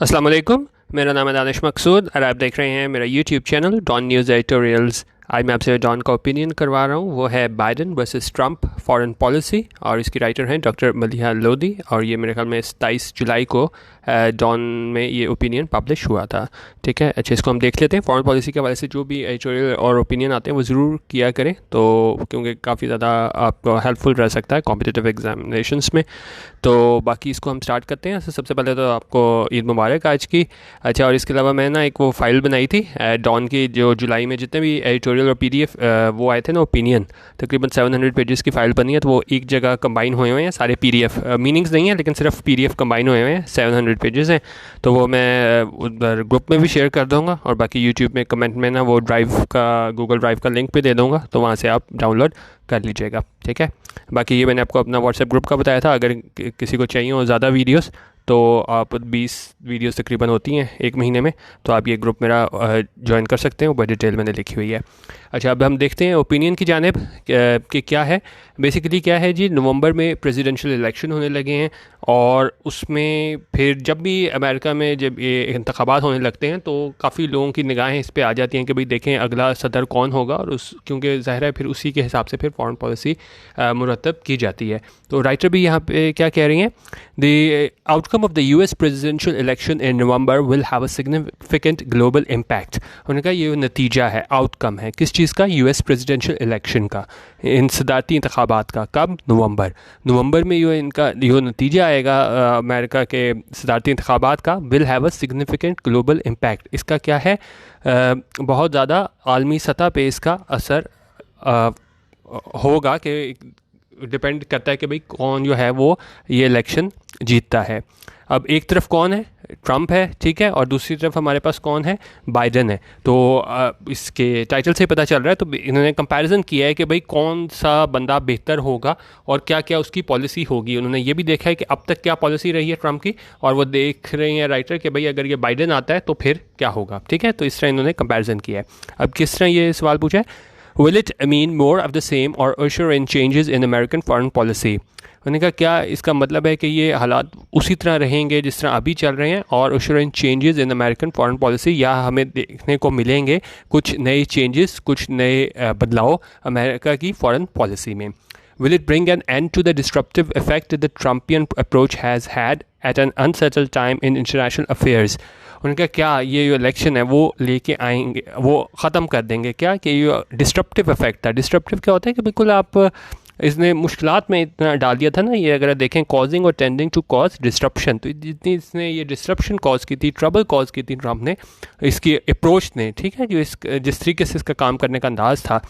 अस्सलाम वालेकुम। मेरा नाम है दानिश मकसूद और आप देख रहे हैं मेरा YouTube channel Dawn news editorials. आज मैं आपसे डॉन का ओपिनियन करवा रहा हूँ, वो है Biden versus Trump foreign policy, और इसकी राइटर हैं डॉक्टर मलिहा लोधी, और ये मेरे ख्याल में 27 जुलाई को डॉन में ये ओपिनियन पब्लिश हुआ था। ठीक है, अच्छा इसको हम देख लेते हैं। फॉरेन पॉलिसी के हवाले से जो भी एडिटोरियल और ओपिनियन आते हैं वो ज़रूर किया करें, तो क्योंकि काफ़ी ज़्यादा आपको हेल्पफुल रह सकता है कॉम्पिटिटिव एग्जामिनेशंस में। तो बाकी इसको हम स्टार्ट करते हैं। सबसे पहले तो आपको ईद मुबारक आज की। अच्छा, और इसके अलावा मैं ना एक वो फ़ाइल बनाई थी डॉन की, जो जुलाई में जितने भी एडिटोरियल और पीडीएफ वो आए थे ना ओपिनियन, तकरीबन 700 पेजेस की फ़ाइल बनी है। तो वो एक जगह कंबाइन हुए हैं सारे पीडीएफ, मीनिंग्स नहीं है लेकिन सिर्फ पीडीएफ कंबाइन हुए हैं, 700 पेजेस हैं। तो वो मैं उधर ग्रुप में भी शेयर कर दूँगा, और बाकी यूट्यूब में कमेंट में ना वो ड्राइव का, गूगल ड्राइव का लिंक भी दे दूँगा, तो वहाँ से आप डाउनलोड कर लीजिएगा। ठीक है, बाकी ये मैंने आपको अपना व्हाट्सएप ग्रुप का बताया था। अगर किसी को चाहिए हो ज़्यादा वीडियोस, तो आप 20 वीडियोस तकरीबन होती हैं एक महीने में, तो आप ये ग्रुप मेरा ज्वाइन कर सकते हैं, वो डिटेल मैंने लिखी हुई है। अच्छा, अब हम देखते हैं ओपिनियन की जानिब कि क्या है। बेसिकली क्या है जी, नवंबर में प्रेसिडेंशियल इलेक्शन होने लगे हैं, और उसमें फिर जब भी अमेरिका में जब ये इंतखाबात होने लगते हैं तो काफ़ी लोगों की निगाहें इस पे आ जाती हैं कि भाई देखें अगला सदर कौन होगा, और उस क्योंकि ज़ाहिर है फिर उसी के हिसाब से फिर फॉरेन पॉलिसी मुरतब की जाती है। तो राइटर भी यहाँ पे क्या कह रही हैं, the outcome of the US presidential election in November will have a significant global impact. उन्होंने कहा ये नतीजा है, आउटकम है किस चीज़ का, यूएस प्रेसिडेंशियल इलेक्शन का, इन सदारती इंतखाबात का। कब? नवंबर में इनका जो नतीजा आएगा अमेरिका के सदारती इंतखाबात का, will have a significant global impact. इसका क्या है, बहुत ज़्यादा आलमी सतह पे इसका असर होगा, कि डिपेंड करता है कि भाई कौन जो है वो ये इलेक्शन जीतता है। अब एक तरफ कौन है, ट्रंप है, ठीक है, और दूसरी तरफ हमारे पास कौन है, बाइडन है। तो इसके टाइटल से पता चल रहा है, तो इन्होंने कंपैरिजन किया है कि भाई कौन सा बंदा बेहतर होगा और क्या क्या उसकी पॉलिसी होगी। उन्होंने ये भी देखा है कि अब तक क्या पॉलिसी रही है ट्रंप की, और वो देख रहे हैं राइटर कि भाई अगर ये बाइडन आता है तो फिर क्या होगा। ठीक है, तो इस तरह इन्होंने कंपैरिजन किया है। अब किस तरह ये सवाल पूछा है, Will it mean more of the same or usher in changes in American foreign policy? उन्होंने कहा क्या इसका मतलब है कि ये हालात उसी तरह रहेंगे जिस तरह अभी चल रहे हैं, और usher in changes in American foreign policy, या हमें देखने को मिलेंगे कुछ नए चेंजेस, कुछ नए बदलाव अमेरिका की फॉरेन पॉलिसी में। Will it bring an end to the disruptive effect that the Trumpian approach has had at an unsettled time in international affairs? उनका क्या ये जो इलेक्शन है वो लेके आएंगे, वो ख़त्म कर देंगे क्या, कि ये डिस्ट्रप्टिव इफेक्ट था। डिस्ट्रप्टिव क्या होता है कि बिल्कुल आप इसने मुश्किलात में इतना डाल दिया था ना, ये अगर देखें कॉजिंग और टेंडिंग टू कॉज डिस्ट्रप्शन, तो जितनी इसने ये डिस्ट्रप्शन कॉज की थी, ट्रबल कॉज की थी ट्रम्प ने, इसकी अप्रोच ने, ठीक है, जो जिस तरीके से इसका काम करने का अंदाज़ था,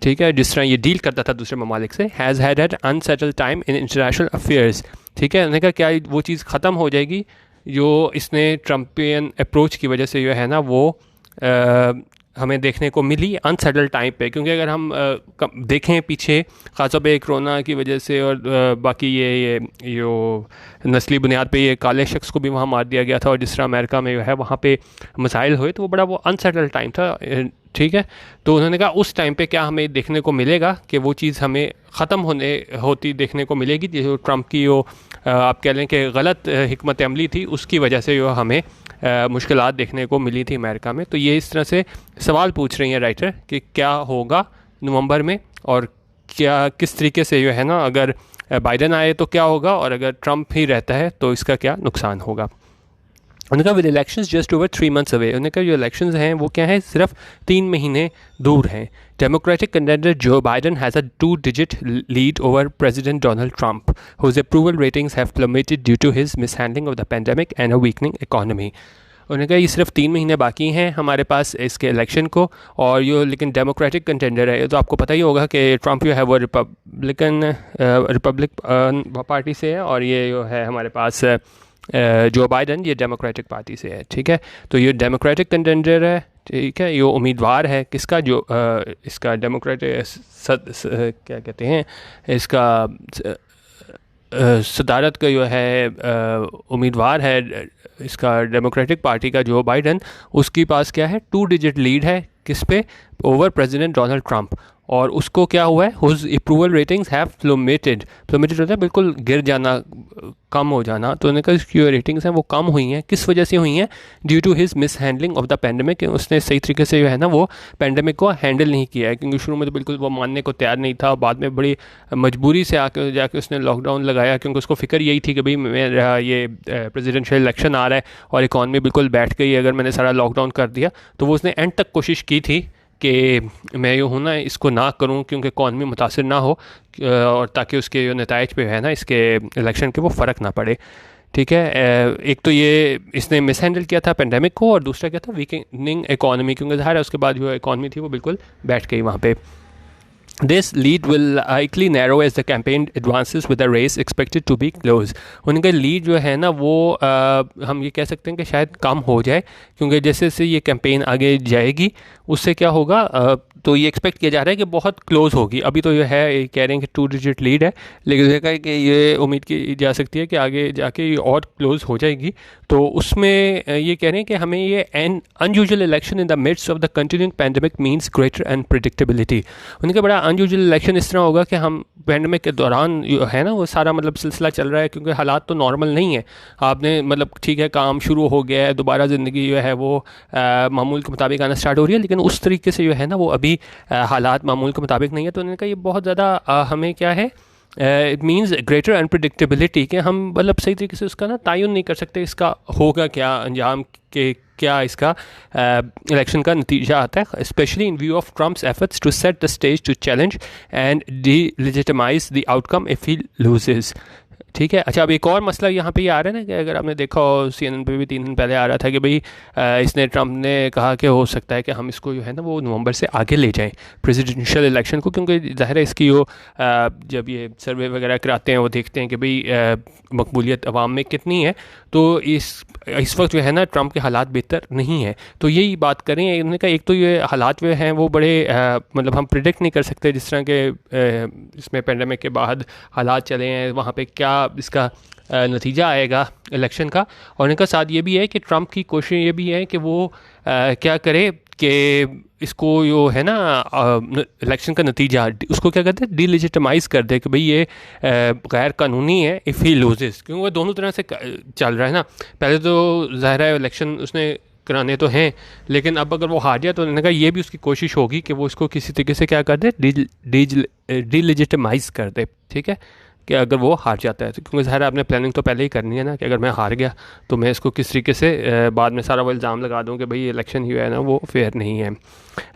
ठीक है, जिस तरह ये डील करता था दूसरे ममालिक से, has had at unsettled time in international affairs. ठीक है, उन्होंने कहा क्या वो चीज़ ख़त्म हो जाएगी जो इसने ट्रम्पियन अप्रोच की वजह से जो है ना वो हमें देखने को मिली अनसेटल्ड टाइम पे। क्योंकि अगर हम देखें पीछे, ख़ासतौर पे कोरोना की वजह से, और बाकी ये जो नस्ली बुनियाद पे ये काले शख्स को भी वहाँ मार दिया गया था, और जिस तरह अमेरिका में जो है वहाँ पे मसाइल हुए, तो वो बड़ा वो अनसेटल्ड टाइम था। ठीक है, तो उन्होंने कहा उस टाइम पे क्या हमें देखने को मिलेगा कि वो चीज़ हमें ख़त्म होती देखने को मिलेगी, जो ट्रंप की जो आप कह लें कि गलत हिकमत अमली थी, उसकी वजह से जो हमें मुश्किलात देखने को मिली थी अमेरिका में। तो ये इस तरह से सवाल पूछ रही हैं राइटर कि क्या होगा नवंबर में, और क्या किस तरीके से जो है ना, अगर बाइडन आए तो क्या होगा, और अगर ट्रंप ही रहता है तो इसका क्या नुकसान होगा। उन्होंने कहा with elections just over 3 months away. उन्होंने कहा जो इलेक्शंस हैं वो क्या है, सिर्फ 3 महीने दूर हैं। Democratic contender Joe Biden has a 2-digit lead over President Donald Trump, whose approval ratings have plummeted due to his mishandling of the pandemic and a weakening economy. उन्होंने कहा ये सिर्फ 3 महीने बाकी हैं हमारे पास इसके इलेक्शन को, और ये लेकिन डेमोक्रेटिक कंटेंडर है। तो आपको पता ही होगा कि ट्रंप जो है वो रिपब्लिक पार्टी से है, और ये जो है हमारे पास जो बाइडन ये डेमोक्रेटिक पार्टी से है। ठीक है, तो ये डेमोक्रेटिक कंटेंडर है, ठीक है, ये उम्मीदवार है किसका, जो इसका डेमोक्रेटिक क्या कहते हैं, इसका सदारत का जो है उम्मीदवार है इसका डेमोक्रेटिक पार्टी का जो बाइडन, उसके पास क्या है, 2-digit लीड है किस पे, ओवर प्रेसिडेंट डोनाल्ड ट्रंप। और उसको क्या हुआ है, हुज अप्रूवल रेटिंग्स हैव प्लमेटेड। प्लमेटेड होता है बिल्कुल गिर जाना, कम हो जाना। तो उन्होंने कहा इसकी जो रेटिंग्स हैं वो कम हुई हैं, किस वजह से हुई हैं, due to his mishandling of the pandemic. उसने सही तरीके से जो है ना वो पैंडमिक को हैंडल नहीं किया है, क्योंकि शुरू में तो बिल्कुल वो मानने को तैयार नहीं था, बाद में बड़ी मजबूरी से आके जाके उसने लॉकडाउन लगाया, क्योंकि उसको फिक्र यही थी कि भाई मेरा ये प्रेसिडेंशियल इलेक्शन आ रहा है और इकॉनमी बिल्कुल बैठ गई, अगर मैंने सारा लॉकडाउन कर दिया। तो वो उसने एंड तक कोशिश की थी कि मैं यूँ हूँ ना इसको ना करूँ, क्योंकि इकॉनमी मुतासिर ना हो, और ताकि उसके जो नताइज पे है ना इसके इलेक्शन के वो फ़र्क ना पड़े। ठीक है, एक तो ये इसने मिस हैंडल किया था पेंडेमिक को, और दूसरा क्या था, वीकनिंग इकॉनमी, क्योंकि ज़ाहिर है उसके बाद जो इकॉनमी थी वो बिल्कुल बैठ गई वहाँ पे। This lead will likely narrow as the campaign advances with the race expected to be close. उनका लीड जो है ना वो हम ये कह सकते हैं कि शायद कम हो जाए, क्योंकि जैसे जैसे ये कैंपेन आगे जाएगी उससे क्या होगा, तो ये एक्सपेक्ट किया जा रहा है कि बहुत क्लोज होगी। अभी तो ये है, ये कह रहे हैं कि 2 डिजिट लीड है, लेकिन देखा है कि ये उम्मीद की जा सकती है कि आगे जाके ये और क्लोज हो जाएगी। तो उसमें ये कह रहे हैं कि हमें ये an unusual election in the midst of the continuing pandemic means greater unpredictability. उनका बड़ा अनयूजुअल इलेक्शन इस तरह होगा कि हम पैंडेमिक के दौरान जो है ना वो सारा मतलब सिलसिला चल रहा है, क्योंकि हालात तो नॉर्मल नहीं है। आपने मतलब ठीक है काम शुरू हो गया है, दोबारा ज़िंदगी जो है वो मामूल के मुताबिक आना स्टार्ट हो रही है, लेकिन उस तरीके से जो है ना वो अभी हालात मामूल के मुताबिक नहीं है। तो उन्होंने कहा ये बहुत ज़्यादा हमें क्या है, इट मीन्स ग्रेटर अनप्रडिक्टेबिलिटी, कि हम मतलब सही तरीके से उसका ना तयन नहीं कर सकते इसका होगा क्या अंजाम, के क्या इसका इलेक्शन का नतीजा आता है, especially in view of Trump's efforts to set the stage to challenge and delegitimize the outcome if he loses. ठीक है, अच्छा अब एक और मसला यहाँ पे ये आ रहा है ना कि अगर आपने देखा हो CNN पे भी 3 दिन पहले आ रहा था कि भाई इसने ट्रम्प ने कहा कि हो सकता है कि हम इसको जो है ना वो नवंबर से आगे ले जाएं प्रेसिडेंशियल इलेक्शन को, क्योंकि ज़ाहिर है इसकी वो जब ये सर्वे वगैरह कराते हैं वो देखते हैं कि भाई मकबूलियत अवाम में कितनी है। तो इस वक्त जो है ना ट्रम्प के हालात बेहतर नहीं है। तो यही बात करें, उन्होंने कहा एक तो ये हालात जो हैं वो बड़े मतलब हम प्रिडिक्ट नहीं कर सकते, जिस तरह के इसमें पेंडेमिक के बाद हालात चले हैं वहाँ पे क्या इसका नतीजा आएगा इलेक्शन का। और इनका साथ ये भी है कि ट्रम्प की कोशिश ये भी है कि वो क्या करे कि इसको जो है ना इलेक्शन का नतीजा उसको क्या कहते हैं डिलेजिटिमाइज़ कर दे, कि भाई ये गैर कानूनी है इफ़ ही लूजेस, क्योंकि वो दोनों तरह से चल रहा है ना। पहले तो ज़ाहिर है इलेक्शन उसने कराने तो हैं, लेकिन अब अगर वो हार जाए तो उन्होंने कहा ये भी उसकी कोशिश होगी कि वो इसको किसी तरीके से क्या कर दे, डिलेजिटिमाइज़ कर दे। ठीक है, कि अगर वो हार जाता है तो, क्योंकि ज़ाहिर आपने प्लानिंग तो पहले ही करनी है ना कि अगर मैं हार गया तो मैं इसको किस तरीके से बाद में सारा वो इल्ज़ाम लगा दूँ कि भाई ये इलेक्शन जो है ना वो फेयर नहीं है।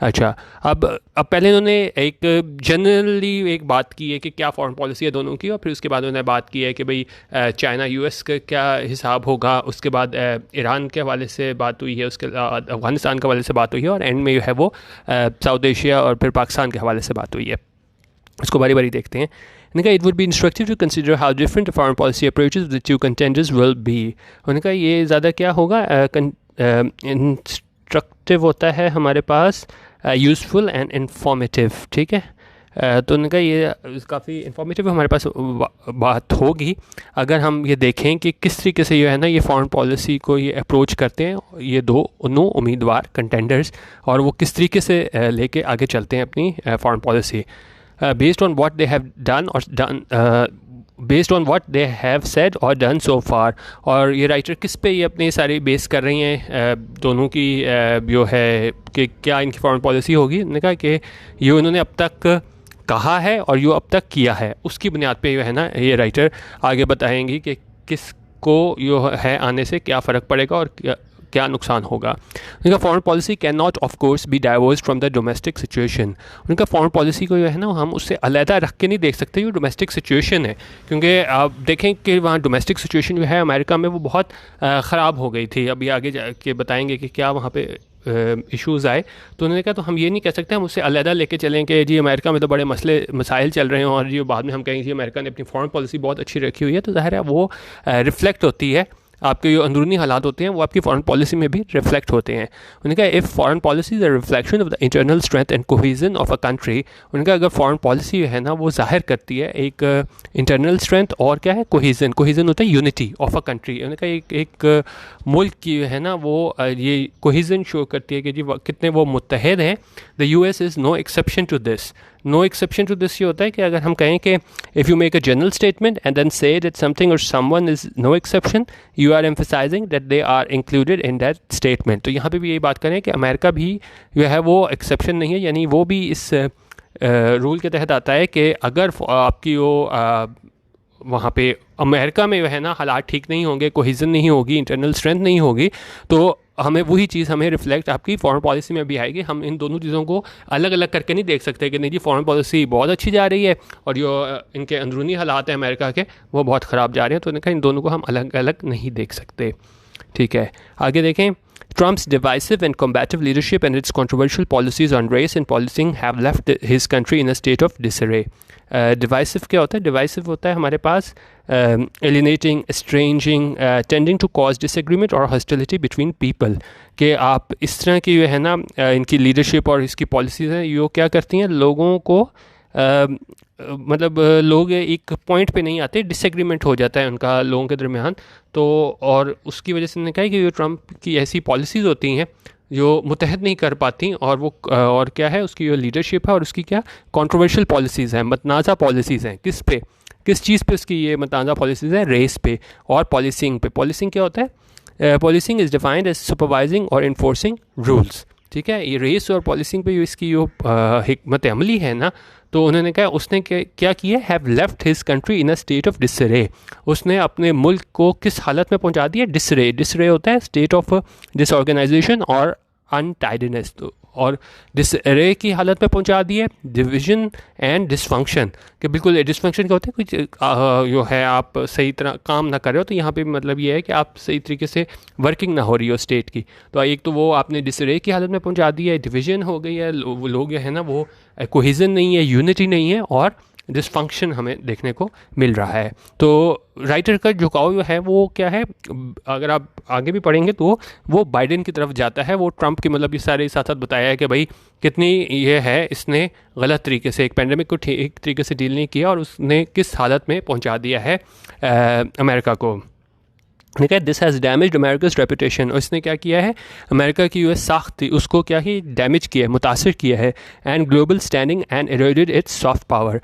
अच्छा, अब पहले उन्होंने एक जनरली एक बात की है कि क्या फॉरेन पॉलिसी है दोनों की, और फिर उसके बाद उन्होंने बात की है कि भाई चाइना US का क्या हिसाब होगा, उसके बाद ईरान के हवाले से बात हुई है, उसके बाद अफ़गानिस्तान के हवाले से बात हुई है, और एंड में जो है वो साउथ एशिया और फिर पाकिस्तान के हवाले से बात हुई है। उसको बारी बारी देखते हैं। उन्होंने कहा it would be instructive to consider how different foreign policy approaches the two contenders will be. उन्होंने कहा ये ज़्यादा क्या होगा, इंस्ट्रक्टिव होता है हमारे पास यूज़फुल एंड इंफॉर्मेटिव। ठीक है, तो उन्होंने कहा ये काफ़ी इंफॉर्मेटिव हमारे पास बात होगी अगर हम ये देखें कि किस तरीके से जो है ना ये फॉरेन पॉलिसी को ये अप्रोच करते हैं ये दोनों उम्मीदवार कंटेंडर्स, और वो किस तरीके से लेके आगे चलते हैं अपनी foreign policy based on what they have done or done based on what they have said or done so far। और ये राइटर किस पे ये अपने सारे बेस कर रही हैं दोनों की जो है कि क्या इनकी फॉरेन पॉलिसी होगी। उन्होंने कहा कि ये उन्होंने अब तक कहा है और ये अब तक किया है, उसकी बुनियाद पे जो है ना ये राइटर आगे बताएंगी कि किसको जो है आने से क्या फ़र्क पड़ेगा और क्या नुकसान होगा। उनका foreign policy cannot of course be divorce from the domestic situation. उनका फॉरेन पॉलिसी को जो है ना हम उससे अलहदा रख के नहीं देख सकते, जो डोमेस्टिक सिचुएशन है, क्योंकि आप देखें कि वहाँ डोमेस्टिक सिचुएशन जो है अमेरिका में वो बहुत ख़राब हो गई थी। अभी आगे जाके बताएंगे कि क्या वहाँ पे इश्यूज़ आए। तो उन्होंने कहा तो हम ये नहीं कह सकते हम उससे अलहदा लेके चलें कि जी अमेरिका में तो बड़े मसाइल चल रहे हैं और जी बाद में हम कहेंगे जी अमेरिका ने अपनी फॉरेन पॉलिसी बहुत अच्छी रखी हुई है। तो ज़ाहिर है वो रिफ्लेक्ट होती है, आपके जो अंदरूनी हालात होते हैं वो आपकी फॉरेन पॉलिसी में भी रिफ्लेक्ट होते हैं। उन्होंने कहा if foreign policy is a reflection of the internal strength and cohesion of a country. उन्होंने कहा अगर फॉरेन पॉलिसी है ना वो जाहिर करती है एक इंटरनल स्ट्रेंथ और क्या है कोहेजन, कोहेजन होता है यूनिटी ऑफ अ कंट्री। उन्होंने कहा एक मुल्क की है ना वो ये कोहेजन शो करती है कि जी कितने वो मुत्तहद हैं। The US is no exception to this. No exception to this ये होता है कि अगर हम कहें कि if you make a general statement and then say that something और someone is no exception, you are emphasizing that they are included in that statement. तो यहाँ पे भी यही बात करें कि अमेरिका भी जो है वो एक्सेप्शन नहीं है, यानी वो भी इस रूल के तहत आता है कि अगर आपकी वो वहाँ पे अमेरिका में जो है ना हालात ठीक नहीं होंगे, कोहिजन नहीं होगी, इंटरनल स्ट्रेंथ नहीं होगी, तो हमें वही चीज़ हमें रिफ्लेक्ट आपकी फॉरेन पॉलिसी में भी आएगी। हम इन दोनों चीज़ों को अलग अलग करके नहीं देख सकते कि नहीं जी फॉरेन पॉलिसी बहुत अच्छी जा रही है और जो इनके अंदरूनी हालात हैं अमेरिका के वो बहुत ख़राब जा रहे हैं। तो इनका इन दोनों को हम अलग अलग नहीं देख सकते। ठीक है, आगे देखें। Trump's divisive and combative leadership and its controversial policies on race and policing have left his country in a state of disarray. Divisive क्या होता है? Divisive होता है हमारे पास alienating, estranging, tending to cause disagreement or hostility between people. कि आप इस तरह की जो है ना इनकी लीडरशिप और इसकी पॉलिसीज़ हैं, ये क्या करती हैं लोगों को मतलब लोग एक पॉइंट पे नहीं आते, डिसएग्रीमेंट हो जाता है उनका लोगों के दरमियान। तो और उसकी वजह से मैंने कहा कि जो ट्रम्प की ऐसी पॉलिसीज़ होती हैं जो मुतहद नहीं कर पाती, और वो और क्या है उसकी जो लीडरशिप है और उसकी क्या कंट्रोवर्शियल पॉलिसीज़ हैं, मतनाज़ा पॉलिसीज़ हैं। किस पे, किस चीज़ पे उसकी ये मतनाज़ा पॉलिसीज़ हैं? रेस पे और पॉलिसिंग पे। पॉलिसिंग क्या होता है? Policing is defined as supervising और इन्फोर्सिंग रूल्स। ठीक है, ये रेस और पॉलिसिंग पे जो इसकी जो हिकमत अमली है ना, तो उन्होंने कहा उसने क्या किया? Have left his country in a state of disarray. उसने अपने मुल्क को किस हालत में पहुंचा दिया? डिसरे। डिसरे होता है स्टेट ऑफ डिसऑर्गेनाइजेशन और अनटाइडनेस। तो और डिसरे की हालत में पहुंचा दिया डिवीजन एंड डिसफंक्शन। कि बिल्कुल डिसफंक्शन क्या होता है? कुछ जो है आप सही तरह काम ना कर रहे हो, तो यहाँ पे मतलब ये है कि आप सही तरीके से वर्किंग ना हो रही हो स्टेट की। तो एक तो वो आपने डिसरे की हालत में पहुंचा दिया है, डिवीजन हो गई है, लोग है ना वो कोहिजन नहीं है, यूनिटी नहीं है, और डिसफंक्शन हमें देखने को मिल रहा है। तो राइटर का झुकाव जो है वो क्या है? अगर आप आगे भी पढ़ेंगे तो वो बाइडेन की तरफ जाता है। वो ट्रंप की मतलब ये सारे साथ साथ बताया है कि भाई कितनी ये है, इसने गलत तरीके से एक पेंडेमिक को ठीक तरीके से डील नहीं किया और उसने किस हालत में पहुंचा दिया है अमेरिका को। ठीक है, this has damaged America's reputation. और इसने क्या किया है? अमेरिका की जो साख्त थी उसको क्या ही डैमेज किया है, मुतासिर किया है। And global standing and eroded its soft power.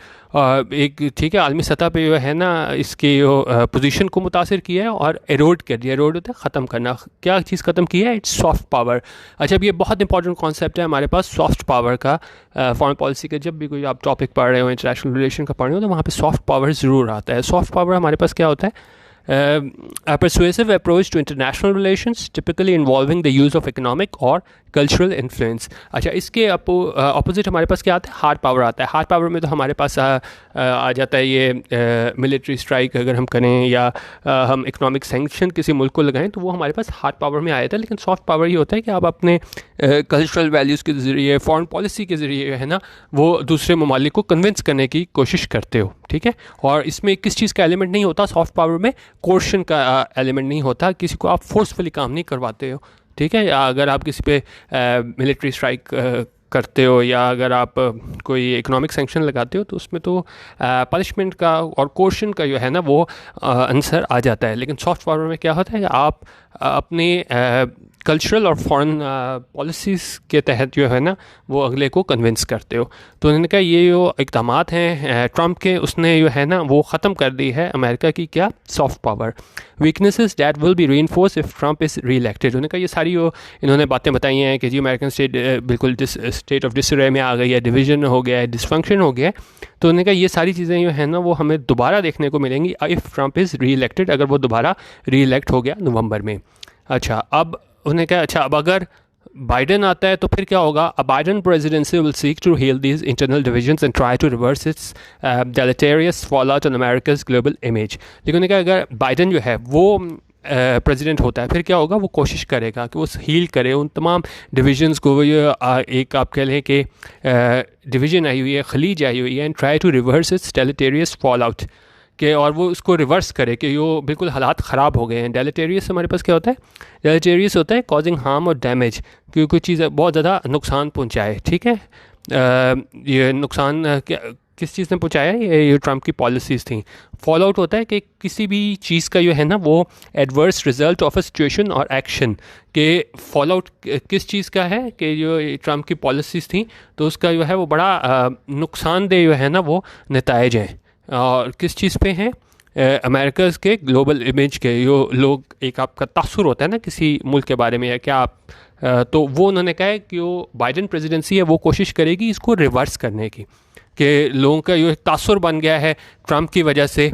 एक ठीक है आलमी सतह पे जो है ना इसकी जो पोजीशन को मुतासिर किया है और एरोड कर दिया। एरोड होता है ख़त्म करना। क्या चीज़ ख़त्म की है? It's soft power. अच्छा, अब ये बहुत इंपॉर्टेंट कॉन्सेप्ट है हमारे पास सॉफ्ट पावर का। फॉरेन पॉलिसी का जब भी कोई आप टॉपिक पढ़ रहे हो, इंटरनेशनल रिलेशन का पढ़ रहे हो, तो वहाँ पे सॉफ्ट पावर ज़रूर आता है। सॉफ्ट पावर हमारे पास क्या होता है? A persuasive approach to international relations, typically involving the use of economic or cultural influence. अच्छा, इसके अपोजिट हमारे पास क्या आता है? हार्ड पावर आता है। हार्ड पावर में तो हमारे पास आ जाता है ये मिलिट्री स्ट्राइक अगर हम करें, या हम इकोनॉमिक सैंक्शन किसी मुल्क को लगाएं, तो वो हमारे पास हार्ड पावर में आया था। लेकिन सॉफ्ट पावर ये होता है कि आप अपने कल्चरल वैल्यूज़ के ज़रिए, फॉरेन पॉलिसी के ज़रिए है ना वो दूसरे ममालिक को कन्विंस करने की कोशिश करते हो। ठीक है, और इसमें किस चीज़ का एलिमेंट नहीं होता? सॉफ्ट पावर में कोर्शन का एलिमेंट नहीं होता। किसी को आप फोर्सफुली काम नहीं करवाते हो। ठीक है, या अगर आप किसी पे मिलिट्री स्ट्राइक करते हो, या अगर आप कोई इकोनॉमिक सैंक्शन लगाते हो, तो उसमें तो पनिशमेंट का और कोर्शन का जो है ना वो आंसर आ जाता है। लेकिन सॉफ्ट पावर में क्या होता है कि आप अपने कल्चरल और फॉरेन पॉलिसीज़ के तहत जो है ना वो अगले को कन्विंस करते हो। तो उन्होंने कहा ये जो इक़दाम हैं ट्रंप के, उसने जो है ना वो ख़त्म कर दी है अमेरिका की क्या? Soft power. Weaknesses that will be reinforce if Trump is री इलेक्टेड। उन्होंने कहा ये सारी जो इन्होंने बातें बताई हैं कि जी अमेरिकन स्टेट बिल्कुल स्टेट ऑफ डिसरे में आ गई है, डिवीजन हो गया है, डिसफंक्शन हो गया है। तो उन्होंने कहा ये सारी चीज़ें जो है ना वो हमें दोबारा देखने को मिलेंगी इफ़ ट्रंप इज़ री इलेक्टेड, अगर वो दोबारा री इलेक्ट हो गया नवंबर में। अच्छा, अब उन्हें कहा अच्छा अब अगर बाइडन आता है तो फिर क्या होगा? A Biden presidency will seek to heal these internal divisions and try to reverse its deleterious fallout on America's global image. लेकिन उन्होंने कहा अगर बाइडन जो है वो प्रेसिडेंट होता है, फिर क्या होगा? वो कोशिश करेगा कि वो हील करे उन तमाम डिविजन्स को। एक आप कह लें कि डिवीजन आई हुई है, खलीज आई हुई है, and try to reverse its deleterious fallout के, और वो उसको रिवर्स करे कि यो बिल्कुल हालात ख़राब हो गए हैं। डेलेटेरियस हमारे पास क्या होता है? डेलेटेरियस होता है कॉजिंग हार्म और डैमेज, कि कोई चीज़ बहुत ज़्यादा नुकसान पहुँचाए। ठीक है, ये नुकसान किस चीज़ ने पहुँचाया, ये ट्रम्प की पॉलिसीज़ थी। फॉल आउट होता है कि किसी भी चीज़ का जो है ना वो adverse result of a situation और एक्शन के फॉल आउट किस चीज़ का है कि जो ट्रम्प की पॉलिसीज़ थी तो उसका जो है वो बड़ा नुकसानदेह जो है ना वो नताइज हैं। और किस चीज़ पे हैं, अमेरिकाज़ के ग्लोबल इमेज के। जो लोग एक आपका तासुर होता है ना किसी मुल्क के बारे में या क्या आप तो वो उन्होंने कहा है कि वो बाइडेन प्रेसिडेंसी है वो कोशिश करेगी इसको रिवर्स करने की, कि लोगों का जो एक तासुर बन गया है ट्रम्प की वजह से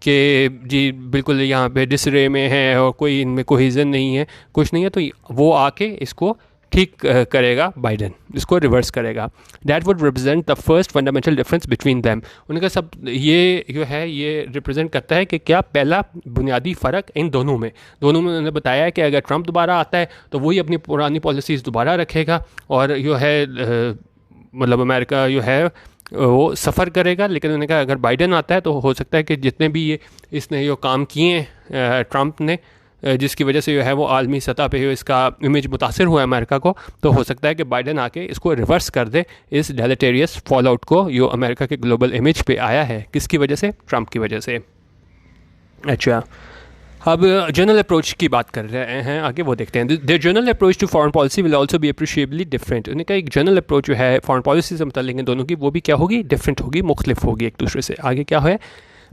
कि जी बिल्कुल यहाँ पे डिसरे में है और कोई इनमें कोहेजन नहीं है, कुछ नहीं है, तो वो आके इसको ठीक करेगा, बाइडेन इसको रिवर्स करेगा। That would represent the first fundamental difference between them. उनका सब ये जो है ये रिप्रेजेंट करता है कि क्या पहला बुनियादी फ़र्क इन दोनों में उन्होंने बताया है कि अगर ट्रम्प दोबारा आता है तो वही अपनी पुरानी पॉलिसीज़ दोबारा रखेगा और जो है मतलब अमेरिका जो है वो सफ़र करेगा। लेकिन उन्होंने कहा अगर बाइडेन आता है तो हो सकता है कि जितने भी ये इसने जो काम किए हैं ट्रम्प ने, जिसकी वजह से जो है वो आलमी सतह पे इसका इमेज मुतासर हुआ है अमेरिका को, तो हो सकता है कि बाइडेन आके इसको रिवर्स कर दे, इस डेलेटेरियस फॉल आउट को जो अमेरिका के ग्लोबल इमेज पे आया है। किसकी वजह से? ट्रम्प की वजह से। अच्छा, अब जनरल अप्रोच की बात कर रहे हैं, आगे वो देखते हैं। Their general approach to foreign policy will also be appreciably different. उन्हें कहा एक जनरल अप्रोच जो है फॉरेन पॉलिसी से मतलब दोनों की, वो भी क्या होगी? डिफरेंट होगी, मुख्तलिफ होगी एक दूसरे से। आगे क्या है?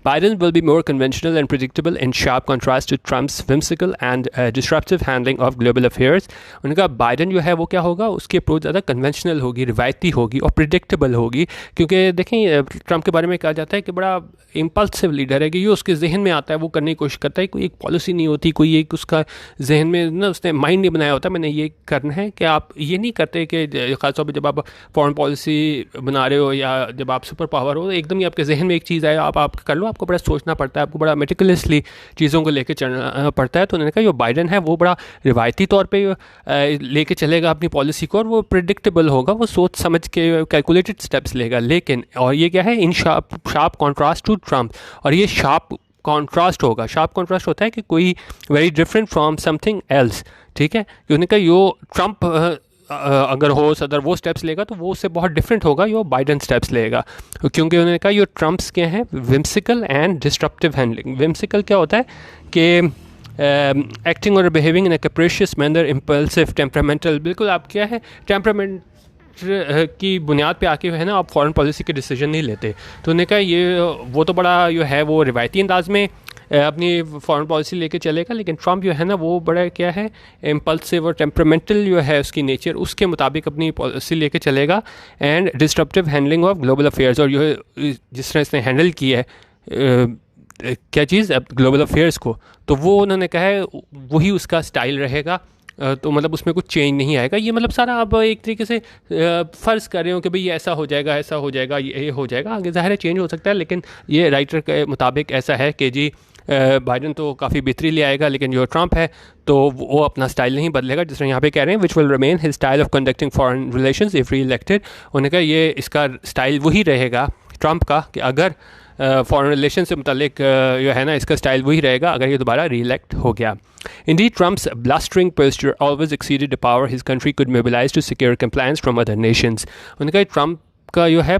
Biden will be more conventional and predictable in sharp contrast to Trump's whimsical and disruptive handling of global affairs. उनका बाइडन जो है वो क्या होगा, उसकी अप्रोच ज़्यादा कन्वेंशनल होगी, रिवायती होगी और प्रिडिक्टेबल होगी। क्योंकि देखें ट्रम्प के बारे में कहा जाता है कि बड़ा इम्पल्सिव लीडर है, कि ये उसके जहन में आता है वो करने की कोशिश करता है, कोई एक पॉलिसी नहीं होती, कोई एक उसका जहन में ना उसने माइंड नहीं बनाया होता मैंने ये करना है। कि आप ये नहीं करते कि ख़ासतौर पर जब आप फॉरेन पॉलिसी बना रहे हो या जब आप सुपर पावर हो, एकदम ही आपके जहन में एक चीज़ आए आप कर लो, आपको बड़ा सोचना पड़ता है, आपको बड़ा मेटिकुलसली चीज़ों को लेके चलना पड़ता है। तो उन्होंने कहा जो बाइडन है वो बड़ा रिवायती तौर पे लेके चलेगा अपनी पॉलिसी को, और वो प्रिडिक्टेबल होगा, वो सोच समझ के कैलकुलेटेड स्टेप्स लेगा। लेकिन और ये क्या है, इन शार्प कॉन्ट्रास्ट टू ट्रम्प। और ये शार्प कॉन्ट्रास्ट होगा। शार्प कॉन्ट्रास्ट होता है कि कोई very different from something else, ठीक है। कि उन्होंने कहा यो ट्रम्प अगर हो सदर वो स्टेप्स लेगा तो वो उससे बहुत डिफरेंट होगा जो बाइडन स्टेप्स लेगा। क्योंकि उन्होंने कहा ये ट्रम्प्स क्या हैं, whimsical and disruptive handling. Whimsical क्या होता है कि एक्टिंग और behaving in a capricious manner, impulsive, temperamental. बिल्कुल आप क्या है, टेम्परामेंट की बुनियाद पे आके है ना आप फॉरेन पॉलिसी के डिसीजन नहीं लेते। तो उन्होंने कहा ये वो तो बड़ा जो है वो रिवायती अंदाज में अपनी फॉरेन पॉलिसी लेके चलेगा, लेकिन ट्रम्प जो है ना वो बड़ा क्या है, इम्पल्सिव और टेम्परामेंटल जो है उसकी नेचर, उसके मुताबिक अपनी पॉलिसी लेके चलेगा। And disruptive handling of global affairs, और जो है जिस तरह इसने हैंडल की है क्या चीज़ ग्लोबल अफेयर्स को, तो वो उन्होंने कहा है वही उसका स्टाइल रहेगा। तो मतलब उसमें कुछ चेंज नहीं आएगा। ये मतलब सारा आप एक तरीके से फ़र्ज़ कर रहे हो कि भाई ये ऐसा हो जाएगा, ऐसा हो जाएगा, ये हो जाएगा। आगे ज़ाहिर है चेंज हो सकता है, लेकिन ये राइटर के मुताबिक ऐसा है कि जी बाइडन तो काफ़ी बेहतरी ले आएगा, लेकिन जो ट्रम्प है तो वो अपना स्टाइल नहीं बदलेगा। जिस तरह यहाँ पे कह रहे हैं which will remain his style of conducting foreign relations if री इलेक्टेड। उन्होंने कहा ये इसका स्टाइल वही रहेगा ट्रम्प का, कि अगर फॉरेन रिलेशन से मुतालिक जो है ना इसका स्टाइल वही रहेगा अगर ये दोबारा री इलेक्ट हो गया। Indeed, Trump's blustering posture always exceeded the power his country could mobilize to secure compliance from other nations. उन्होंने कहा ट्रम्प का जो है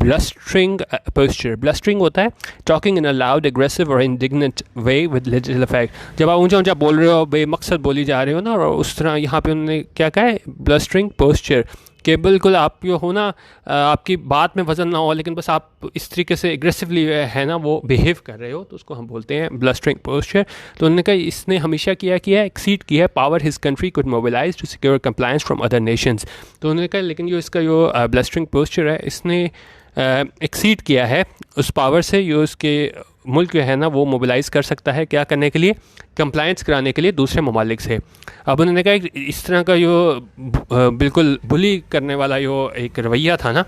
blustering posture, blustering होता है talking in a loud, aggressive or indignant way with little effect। जब आप ऊंचा ऊंचा बोल रहे हो, बेमकसद बोली जा रहे हो ना, और उस तरह यहाँ पे उन्होंने क्या कहा है, blustering posture, कि बिल्कुल आप जो हो ना आपकी बात में वज़न ना हो, लेकिन बस आप इस तरीके से एग्रेसिवली है ना वो बिहेव कर रहे हो, तो उसको हम बोलते हैं ब्लस्टरिंग पोस्चर। तो उन्होंने कहा इसने हमेशा किया एक्सीड किया है power his country could mobilise to secure compliance from other nations. तो उन्होंने कहा लेकिन जो इसका जो ब्लस्टरिंग पोस्चर है इसने एक्सीड किया है उस पावर से जो उसके मुल्क जो है ना वो मोबिलाइज़ कर सकता है, क्या करने के लिए, कंप्लायंस कराने के लिए दूसरे ममालिक से। अब उन्होंने कहा इस तरह का जो बिल्कुल बुली करने वाला जो एक रवैया था ना,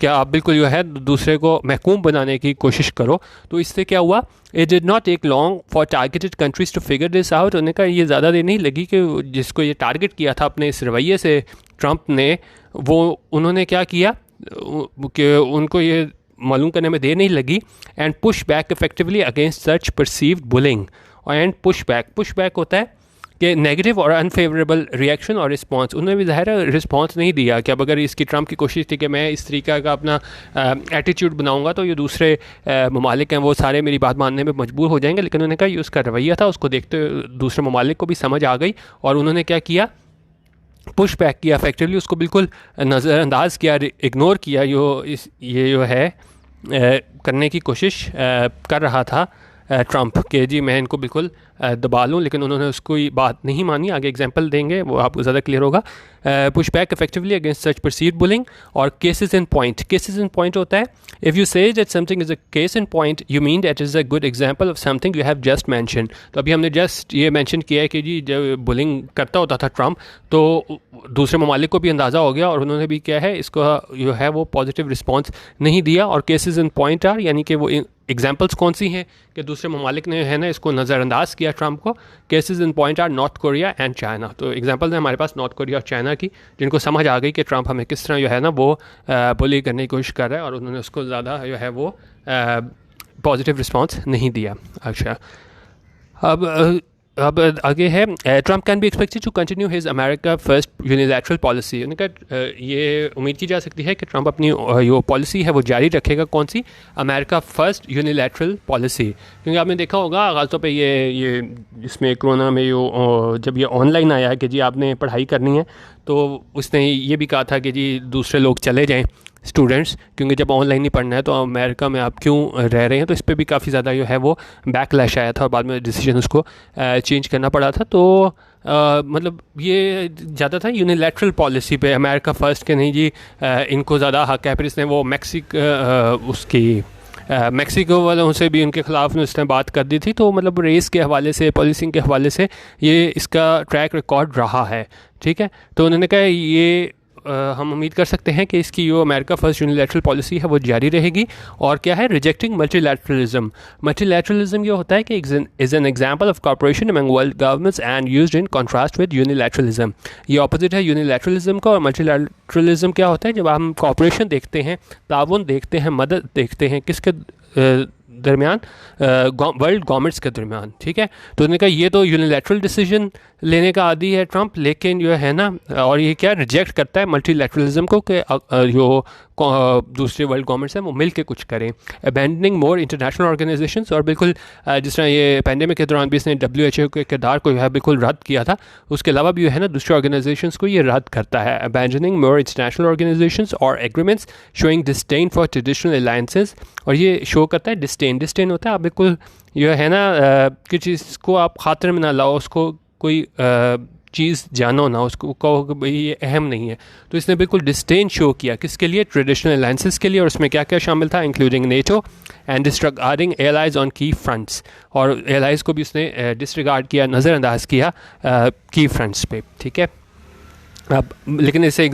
क्या आप बिल्कुल जो है दूसरे को महकूम बनाने की कोशिश करो, तो इससे क्या हुआ, it did not take long for targeted countries to figure this out. उन्होंने कहा ये ज़्यादा देर नहीं लगी कि जिसको ये टारगेट किया था अपने इस रवैये से ट्रम्प ने, वो उन्होंने क्या किया कि उनको ये मालूम करने में देर नहीं लगी। And push back effectively against such perceived bullying. And push back होता है कि नेगेटिव और अनफेवरेबल रिएक्शन और रिस्पांस, उन्होंने भी ज़ाहिर है रिस्पांस नहीं दिया कि अब अगर इसकी ट्रम्प की कोशिश थी कि मैं इस तरीका का अपना एटीट्यूड बनाऊंगा तो ये दूसरे ममालिक हैं वो सारे मेरी बात मानने में मजबूर हो जाएंगे, लेकिन उन्होंने कहा ये उसका रवैया था, उसको देखते हुए दूसरे ममालिक को भी समझ आ गई और उन्होंने क्या किया, पुश बैक किया, इफेक्टिवली उसको बिल्कुल नज़रअंदाज किया, इग्नोर किया ये जो है करने की कोशिश कर रहा था ट्रम्प के जी मैं इनको बिल्कुल दबा लूँ, लेकिन उन्होंने उसको बात नहीं मानी। आगे एग्जांपल देंगे वो आपको ज़्यादा क्लियर होगा। Push back effectively against such perceived bullying और cases in point. Cases in point होता है if you say that something is a case in point you mean that is a good example of something you have just mention. तो अभी हमने just ये mention किया है कि जी जब बुलिंग करता होता था ट्रम्प तो दूसरे ममालिक को भी अंदाज़ा हो गया और उन्होंने भी क्या है इसको जो है वो पॉजिटिव रिस्पॉन्स नहीं दिया। और केसेस इन पॉइंट आर यानी कि वो एग्जाम्पल्स कौन सी हैं कि दूसरे ममालिक ने है ना इसको नज़रअंदाज किया ट्रम्प को। Cases in point are North Korea and China. तो एग्जांपल्स हैं हमारे पास नॉर्थ कोरिया और चाइना की, जिनको समझ आ गई कि ट्रम्प हमें किस तरह जो है ना वो बुली करने की कोशिश कर रहा है और उन्होंने उसको ज़्यादा जो है वो पॉजिटिव रिस्पॉन्स नहीं दिया। अच्छा अब आगे है Trump can be expected to continue his America first unilateral policy. उन्होंने कहा ये उम्मीद की जा सकती है कि ट्रम्प अपनी जो पॉलिसी है वो जारी रखेगा। कौन सी? America first unilateral policy. क्योंकि आपने देखा होगा खासतौर पे ये इसमें कोरोना में जब ये ऑनलाइन आया कि जी आपने पढ़ाई करनी है तो उसने ये भी कहा था कि जी दूसरे लोग चले जाएँ स्टूडेंट्स, क्योंकि जब ऑनलाइन ही पढ़ना है तो अमेरिका में आप क्यों रह रहे हैं। तो इस पर भी काफ़ी ज़्यादा जो है वो बैकलैश आया था और बाद में डिसीजन उसको चेंज करना पड़ा था। तो मतलब ये ज़्यादा था यूनिलैटरल पॉलिसी पे, अमेरिका फ़र्स्ट के नहीं जी इनको ज़्यादा हक है। फिर इसने वो मैक्सिको वालों से भी उनके ख़िलाफ़ में उसने बात कर दी थी। तो मतलब रेस के हवाले से, पॉलिसिंग के हवाले से ये इसका ट्रैक रिकॉर्ड रहा है। ठीक है, तो उन्होंने कहा ये हम उम्मीद कर सकते हैं कि इसकी जो अमेरिका फर्स्ट यूनिलैटरल पॉलिसी है वो जारी रहेगी। और क्या है? Rejecting multilateralism. मल्टीलैटरलिज्म ये होता है कि is an example of corporation among world governments and used in contrast with unilateralism. ये ऑपोजिट है यूनिलैटरलिज्म का। और मल्टीलैटरलिज्म क्या होता है? जब हम कॉर्पोरेशन देखते हैं, ताउन देखते हैं, मदद देखते हैं किसके दरमियान? वर्ल्ड गवर्नमेंट्स के दरमियान। ठीक है, तो उन्होंने कहा ये तो यूनिलैटरल डिसीजन लेने का आदी है ट्रम्प, लेकिन जो है ना और ये क्या रिजेक्ट करता है मल्टीलैटरलिज्म को कि जो दूसरे वर्ल्ड गवर्नमेंट्स हैं वो मिल के कुछ करें। अबैंडनिंग मोर इंटरनेशनल ऑर्गेनाइजेशंस। और बिल्कुल जिस तरह ये पैंडेमिक के दौरान भी इसने WHO के किरदार को जो है बिल्कुल रद्द किया था, उसके अलावा भी जो है ना दूसरे ऑर्गेनाइजेशंस को ये रद्द करता है। अबैंडनिंग मोर इंटरनेशनल ऑर्गेनाइजेशंस और agreements showing disdain for traditional alliances. और ये शो करता है डिस्डेन होता है आप बिल्कुल जो है ना किसी चीज़ को आप खातिर में ना लाओ, उसको कोई चीज़ जानो ना, उसको कहो कि भाई ये अहम नहीं है। तो इसने बिल्कुल डिस्डेन शो किया किसके लिए? ट्रेडिशनल अलायंसेस के लिए। और उसमें क्या क्या शामिल था? Including NATO and disregarding allies on की फ्रंट्स। और एलाइज को भी उसने डिसरिगार्ड किया, नज़रअंदाज किया की फ्रंट्स पे। ठीक है, अब लेकिन इससे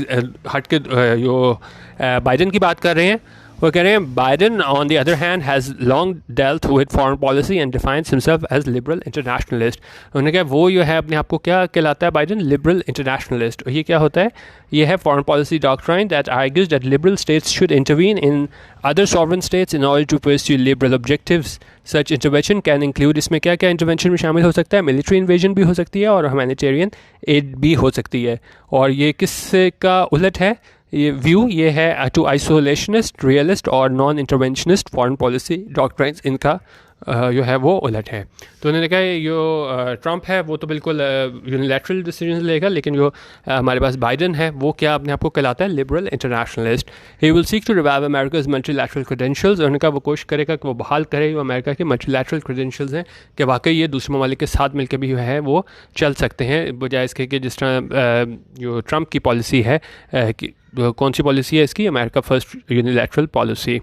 हट के जो बाइडन की बात कर रहे हैं वो कह रहे हैं Biden on the other hand has long dealt with foreign policy and defines himself as liberal internationalist. उन्होंने कहा वो जो है अपने आप को क्या कहलाता है बाइडन? Liberal internationalist. और ये क्या होता है? ये है foreign policy doctrine that argues that liberal states should intervene in other sovereign states in order to pursue liberal objectives. Such intervention can include, इसमें क्या क्या इंटरवेंशन में शामिल हो सकता है? मिलिट्री इन्वेजन भी हो सकती है और ह्यूमैनिटेरियन एड भी हो सकती है। और ये किसका उलट है ये व्यू? ये है टू आइसोलेशनिस्ट, रियलिस्ट और non interventionist foreign policy doctrines, इनका जो है वो उलट है। तो उन्होंने कहा जो ट्रम्प है वो तो बिल्कुल यूनिलैटरल डिसीजन लेगा, लेकिन जो हमारे पास बाइडन है वो क्या अपने आप को कहलाता है? Liberal internationalist. He will seek to revive America's multilateral credentials. उन्होंने कहा वो कोशिश करेगा कि वो बहाल करे जो अमेरिका के मल्टीलैटरल क्रेडेंशियल्स हैं कि वाकई ये दूसरे ममालिक के साथ मिलकर भी जो है वो चल सकते हैं, बजाय इसके कि जिस तरह जो ट्रम्प की पॉलिसी है कि कौन सी पॉलिसी है इसकी? America first unilateral policy.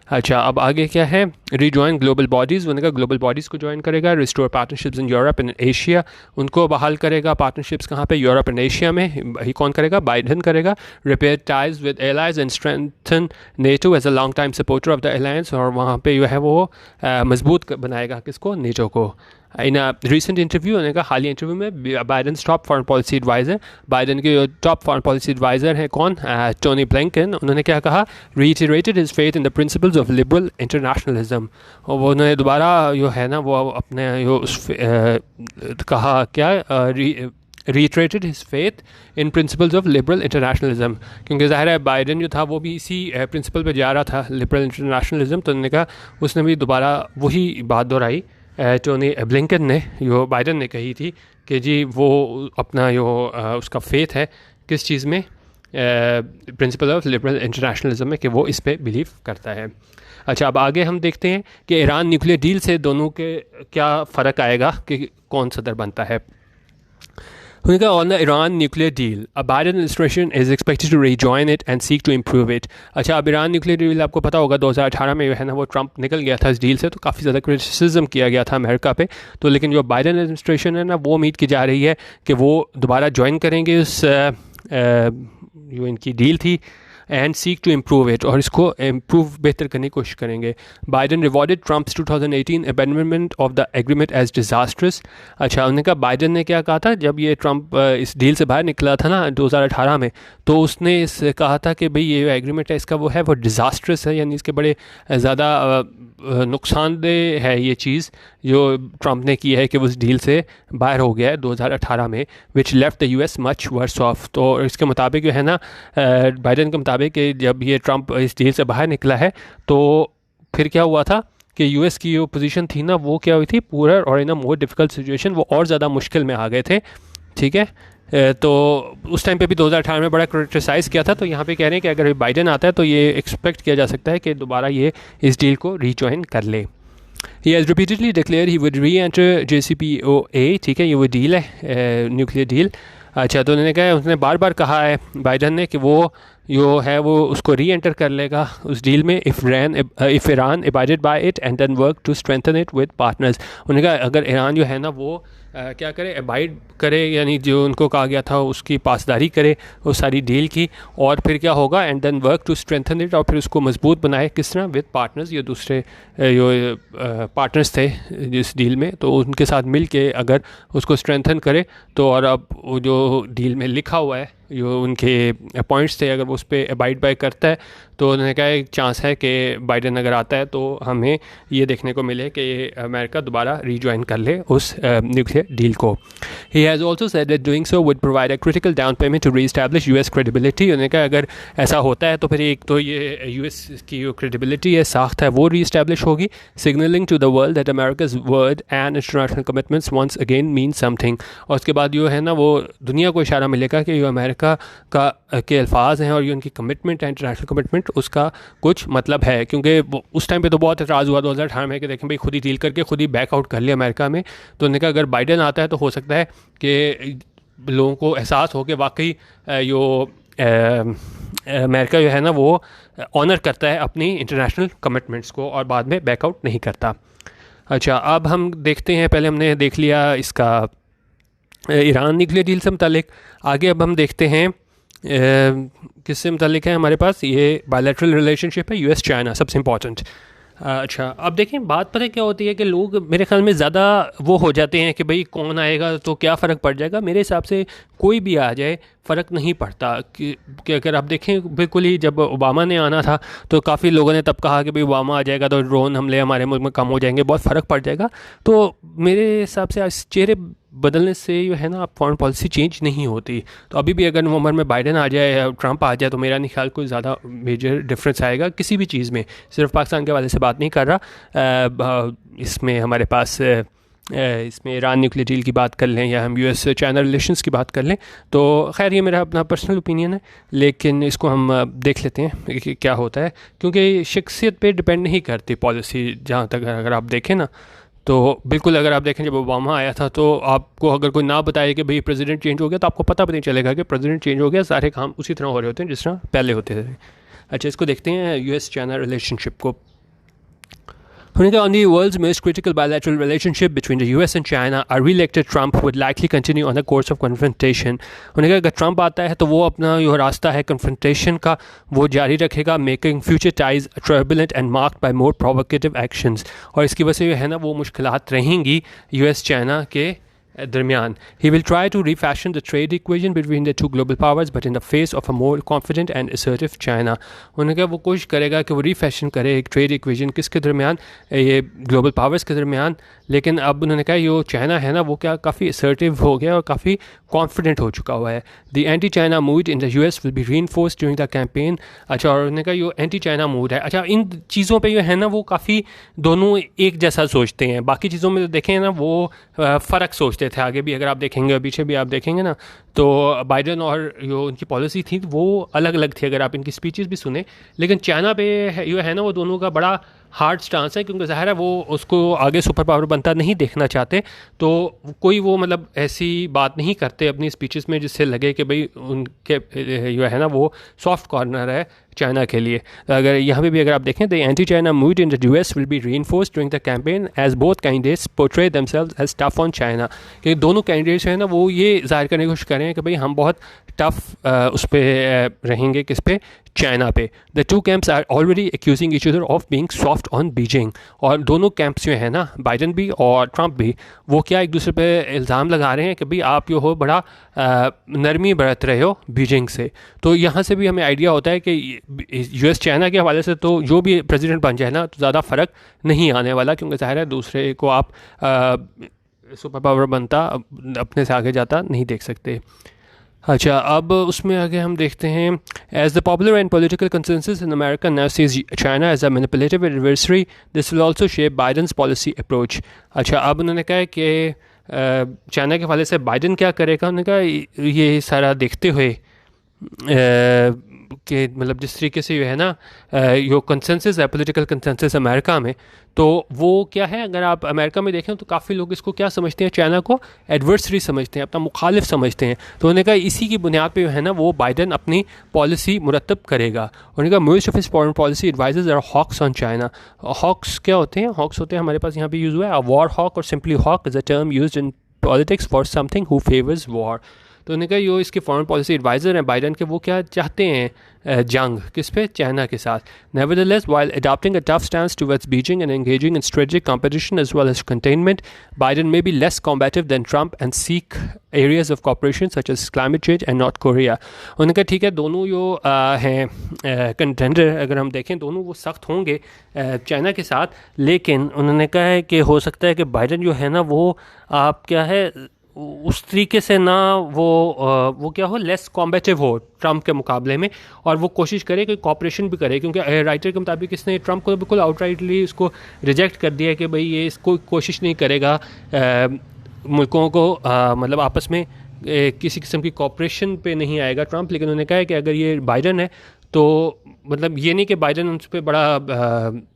अच्छा, अब आगे क्या है? Rejoin global bodies. उन्होंने कहा ग्लोबल बॉडीज़ को ज्वाइन करेगा। Restore partnerships in Europe and Asia, उनको बहाल करेगा। पार्टनरशिप्स कहाँ पे? यूरोप एंड एशिया में। ही कौन करेगा? बाइडन करेगा। Repair ties with allies and strengthen NATO as a long time supporter of the alliance. और वहाँ पे जो है वो मजबूत बनाएगा किसको? नेटो को। इन अ रीसेंट इंटरव्यू, उन्होंने कहा हालिया इंटरव्यू में Biden top foreign policy adviser, Biden के टॉप फॉरेन पॉलिसी एडवाइज़र हैं कौन, टोनी ब्लिंकन, उन्होंने क्या कहा, reiterated his faith in the principles of liberal internationalism. और वो उन्होंने दोबारा जो है ना वो अपने जो कहा क्या, reiterated his faith in principles of liberal internationalism, क्योंकि ज़ाहिर है बाइडन जो था वो भी इसी प्रिंसिपल पे जा रहा था, लिबरल इंटरनेशनलिज्म। तो उन्होंने कहा, उसने भी दोबारा वही बात दोहराई टोनी ब्लिंकन ने, जो बाइडन ने कही थी कि जी वो अपना जो उसका फेथ है किस चीज़ में, प्रिंसिपल ऑफ लिबरल इंटरनेशनलिज्म में, कि वो इस पे बिलीव करता है। अच्छा, अब आगे हम देखते हैं कि ईरान न्यूक्लियर डील से दोनों के क्या फ़र्क आएगा कि कौन सदर बनता है। उन्होंने कहा, on the Iran nuclear deal a Biden administration is expected to rejoin it and seek to improve it. अच्छा, अब ईरान न्यूक्लियर डील आपको पता होगा 2018 में जो है ना वो ट्रंप निकल गया था इस डील से, तो काफ़ी ज़्यादा क्रिटिसिज्म किया गया था अमेरिका पे। तो लेकिन जो बाइडन एडमिनिस्ट्रेशन है ना, वो उम्मीद की जा रही है कि वो दोबारा ज्वाइन करेंगे उस जो इनकी डील थी, and seek to improve it, और इसको इम्प्रूव बेहतर करने की कोशिश करेंगे। Biden rewarded Trump's 2018 abandonment of the agreement as disastrous. अच्छा, उन्होंने कहा, बाइडन ने क्या कहा था जब ये ट्रम्प इस डील से बाहर निकला था ना 2018 में, तो उसने इस कहा था कि भाई ये एग्रीमेंट है इसका वो है वो डिजास्ट्रस है, यानी इसके बड़े ज़्यादा नुकसानदेह है ये चीज़ जो ट्रम्प ने की है कि वो उस डील से बाहर हो गया है 2018 में, विच left the US much worse of. तो इसके मुताबिक जो है ना, बाइडन के मुताबिक कि जब ये ट्रम्प इस डील से बाहर निकला है तो फिर क्या हुआ था कि यूएस की जो पोजीशन थी ना वो क्या हुई थी, पूरा और इन अ मोर डिफ़िकल्ट सिचुएशन, वो और ज़्यादा मुश्किल में आ गए थे। ठीक है, तो उस टाइम पे भी 2018 में बड़ा क्रिटिसाइज़ किया था। तो यहाँ पे कह रहे हैं कि अगर बाइडन आता है तो ये एक्सपेक्ट किया जा सकता है कि दोबारा ये इस डील को रीजॉइन कर ले। He has repeatedly declared he would re-enter JCPOA। ठीक है, ये वो डील है, न्यूक्लियर डील। अच्छा, तो उन्होंने कहा, उसने बार बार कहा है बाइडन ने कि वो जो है वो उसको री एंटर कर लेगा उस डील में, if Iran abided by it and then work to strengthen it with partners. उन्होंने कहा अगर ईरान जो है ना वो क्या करे, अबाइड करे, यानी जो उनको कहा गया था उसकी पासदारी करे उस सारी डील की, और फिर क्या होगा, and then work to strengthen it, और फिर उसको मजबूत बनाए किस तरह, विद पार्टनर्स, ये दूसरे जो पार्टनर्स थे जिस डील में, तो उनके साथ मिल के अगर उसको स्ट्रेंथन करे तो, और अब वो जो डील में लिखा हुआ है जो उनके पॉइंट्स थे अगर वो उस पर अबाइड बाय करता है, तो उन्होंने कहा एक चांस है कि बाइडन अगर आता है तो हमें ये देखने को मिले कि अमेरिका दोबारा रीजॉइन कर ले उस न्यूक्लियर डील को। He has also said that doing so would provide a critical down payment to reestablish US credibility. उन्होंने कहा अगर ऐसा होता है तो फिर एक तो ये यूएस की जो क्रेडिबिलिटी है, साख्त है, वो रीस्टैब्लिश होगी, signalling to the world that America's word and international commitments once again mean something. और उसके बाद जो है ना वो दुनिया को इशारा मिलेगा कि जो अमेरिका के अल्फाज हैं और ये उनकी कमिटमेंट है, इंटरनेशनल कमिटमेंट, उसका कुछ मतलब है। क्योंकि उस टाइम पे तो बहुत एतराज़ हुआ 2018 में कि देखें भाई खुद ही डील करके खुद ही बैकआउट कर लिया अमेरिका में। तो उन्होंने कहा अगर बाइडन आता है तो हो सकता है कि लोगों को एहसास हो कि वाकई जो अमेरिका जो है ना वो ऑनर करता है अपनी इंटरनेशनल कमिटमेंट्स को और बाद में बैकआउट नहीं करता। अच्छा, अब हम देखते हैं, पहले हमने देख लिया इसका ईरान न्यूक्लियर डील से मुतालिक, आगे अब हम देखते हैं किससे मुतालिक है हमारे पास, ये बायलैटरल रिलेशनशिप है यूएस चाइना, सबसे इम्पॉर्टेंट। अच्छा, अब देखें बात पता है क्या होती है कि लोग मेरे ख्याल में ज़्यादा वो हो जाते हैं कि भाई कौन आएगा तो क्या फ़र्क पड़ जाएगा। मेरे हिसाब से कोई भी आ जाए फ़र्क नहीं पड़ता कि अगर आप देखें बिल्कुल ही जब ओबामा ने आना था तो काफ़ी लोगों ने तब कहा कि भाई ओबामा आ जाएगा तो ड्रोन हमले हमारे मुल्क में कम हो जाएंगे, बहुत फ़र्क पड़ जाएगा। तो मेरे हिसाब से आज चेहरे बदलने से जो है ना आप फॉरेन पॉलिसी चेंज नहीं होती। तो अभी भी अगर नवंबर में बाइडन आ जाए या ट्रंप आ जाए तो मेरा नहीं ख्याल कोई ज़्यादा मेजर डिफरेंस आएगा किसी भी चीज़ में। सिर्फ पाकिस्तान के हवाले से बात नहीं कर रहा, इसमें हमारे पास इसमें ईरान न्यूक्लियर डील की बात कर लें या हम यूएस चाइना रिलेशंस की बात कर लें, तो खैर ये मेरा अपना पर्सनल ओपिनियन है, लेकिन इसको हम देख लेते हैं कि क्या होता है, क्योंकि शख्सियत पे डिपेंड नहीं करती पॉलिसी। जहाँ तक अगर आप देखें ना तो बिल्कुल अगर आप देखें जब ओबामा आया था तो आपको अगर कोई ना बताए कि भाई प्रेसिडेंट चेंज हो गया तो आपको पता भी नहीं चलेगा कि प्रेसिडेंट चेंज हो गया, सारे काम उसी तरह हो रहे होते हैं जिस तरह पहले होते थे। अच्छा, इसको देखते हैं यूएस चाइना रिलेशनशिप को। On the world's most critical bilateral relationship between the US and China, a re-elected Trump would likely continue on the course of confrontation. अगर ट्रंप आता है तो वो अपना जो रास्ता है कन्फ्रंटेशन का वो जारी रखेगा, making future ties turbulent and marked by more provocative actions. और इसकी वजह से जो है ना वो मुश्किलात रहेंगी US चाइना के दरमियान. He will try to refashion the trade equation between the two global powers, but in the face of a more confident and assertive China. उन्होंने कहा वो कोशिश करेगा कि वो रीफैशन करे एक ट्रेड इक्वेशन किसके दरमियान, ये ग्लोबल पावर्स के दरमियान. लेकिन अब उन्होंने कहा ये चाइना है ना वो क्या काफ़ी असर्टिव हो गया और काफ़ी कॉन्फिडेंट हो चुका हुआ है. The anti China mood in the US will be reinforced during the campaign. अच्छा, और उन्होंने कहा ये एंटी चाइना मूड है. अच्छा, इन चीज़ों पे जो है ना वो काफ़ी दोनों एक जैसा सोचते हैं. बाकी चीज़ों में तो देखें ना वो फ़र्क सोचते थे. आगे भी अगर आप देखेंगे और पीछे भी आप देखेंगे ना तो बाइडन और जो उनकी पॉलिसी थी वो अलग अलग थी अगर आप इनकी स्पीचेस भी सुने. लेकिन चाइना पे जो है ना वो दोनों का बड़ा हार्ड स्टांस है, क्योंकि ज़ाहिर है वो उसको आगे सुपर पावर बनता नहीं देखना चाहते. तो कोई वो मतलब ऐसी बात नहीं करते अपनी स्पीचेस में जिससे लगे कि भाई उनके जो है ना वो सॉफ्ट कॉर्नर है चाइना के लिए. अगर यहाँ पे भी अगर आप देखें the anti China mood in the US will be reinforced during the campaign as both candidates portray themselves as tough on China. कि दोनों कैंडिडेट्स हैं ना वो ये जाहिर करने की कोशिश करें कि भाई हम बहुत टफ उस पर रहेंगे किस पे, चाइना पे. The two camps are already accusing each other of being soft on Beijing. और दोनों कैंप्स जो है ना बाइडन भी और ट्रंप भी वो क्या एक दूसरे पे इल्ज़ाम लगा रहे हैं कि भाई आप जो हो बड़ा नरमी बरत रहे हो बीजिंग से. तो यहाँ से भी हमें आइडिया होता है कि US चाइना के हवाले से तो जो भी प्रेसिडेंट बन जाए ना तो ज़्यादा फ़र्क नहीं आने वाला, क्योंकि ज़ाहिर है दूसरे को आप सुपर पावर बनता अपने से आगे जाता नहीं देख सकते. अच्छा, अब उसमें आगे हम देखते हैं as the popular and political consensus in America now sees China as a manipulative adversary, this will also shape Biden's policy approach. अच्छा, अब उन्होंने कहा कि चाइना के हवाले से बाइडन क्या करेगा. उन्होंने कहा ये सारा देखते हुए कि मतलब जिस तरीके से जो है ना जो कंसेंसस है पॉलिटिकल कंसेंसस अमेरिका में, तो वो क्या है अगर आप अमेरिका में देखें तो काफ़ी लोग इसको क्या समझते हैं, चाइना को एडवर्सरी समझते हैं, अपना मुखालिफ समझते हैं. तो उन्होंने कहा इसी की बुनियाद पे जो है ना वो बाइडन अपनी पॉलिसी मुरतब करेगा. उन्होंने कहा most of his foreign policy advisers are hawks on China. Hawks क्या होते हैं? हॉक्स होते हैं हमारे पास यहाँ पे यूज़ हुआ है वॉर हॉक, और simply hawk is a term used in politics for something who favours war. तो उन्होंने कहा यो इसके फॉरेन पॉलिसी एडवाइज़र हैं बाइडन के, वो क्या चाहते हैं जंग किस पे, चाइना के साथ. Nevertheless while adopting a tough stance towards Beijing and engaging in strategic competition as well as containment, Biden may be less combative than Trump and seek areas of cooperation such as climate change and North Korea. उन्होंने कहा ठीक है दोनों जो हैं contender अगर हम देखें दोनों वो सख्त होंगे चाइना के साथ, लेकिन उन्होंने कहा है कि हो सकता है कि बाइडन जो है ना वो आप क्या है उस तरीके से ना वो क्या हो लेस कॉम्बेटिव हो ट्रंप के मुकाबले में, और वो कोशिश करे कि कॉपरेशन भी करे. क्योंकि राइटर के मुताबिक इसने ट्रंप को बिल्कुल आउटराइटली उसको रिजेक्ट कर दिया कि भाई ये इसको कोशिश नहीं करेगा मुल्कों को मतलब आपस में किसी किस्म की कॉपरेशन पे नहीं आएगा ट्रंप. लेकिन उन्होंने कहा है कि अगर ये बाइडन है तो मतलब ये नहीं कि बाइडन उन पर बड़ा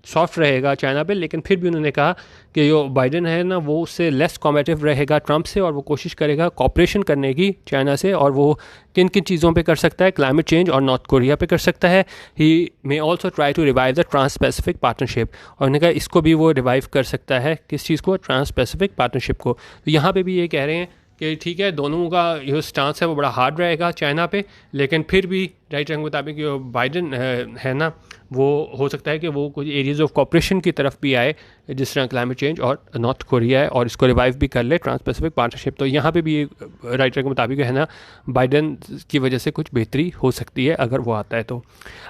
सॉफ्ट रहेगा चाइना पे, लेकिन फिर भी उन्होंने कहा कि जो बाइडन है ना वो उससे लेस कॉम्बेटिव रहेगा ट्रंप से, और वो कोशिश करेगा कॉपरेशन करने की चाइना से. और वो किन किन चीज़ों पे कर सकता है, क्लाइमेट चेंज और नॉर्थ कोरिया पे कर सकता है. He may also try to revive the Trans Pacific Partnership. और उन्होंने कहा इसको भी वो रिवाइव कर सकता है, किस चीज़ को, ट्रांस पैसिफिक पार्टनरशिप को. तो यहाँ पर भी ये कह रहे हैं कि ठीक है दोनों का जो स्टांस है वो बड़ा हार्ड रहेगा चाइना पे, लेकिन फिर भी राइटर के मुताबिक जो बाइडन है ना वो हो सकता है कि वो कुछ एरियाज ऑफ कॉपरेशन की तरफ भी आए जिस तरह क्लाइमेट चेंज और नॉर्थ कोरिया है, और इसको रिवाइव भी कर ले ट्रांस पैसिफिक पार्टनरशिप. तो यहाँ पे भी राइटर के मुताबिक है ना बाइडन की वजह से कुछ बेहतरी हो सकती है अगर वो आता है तो.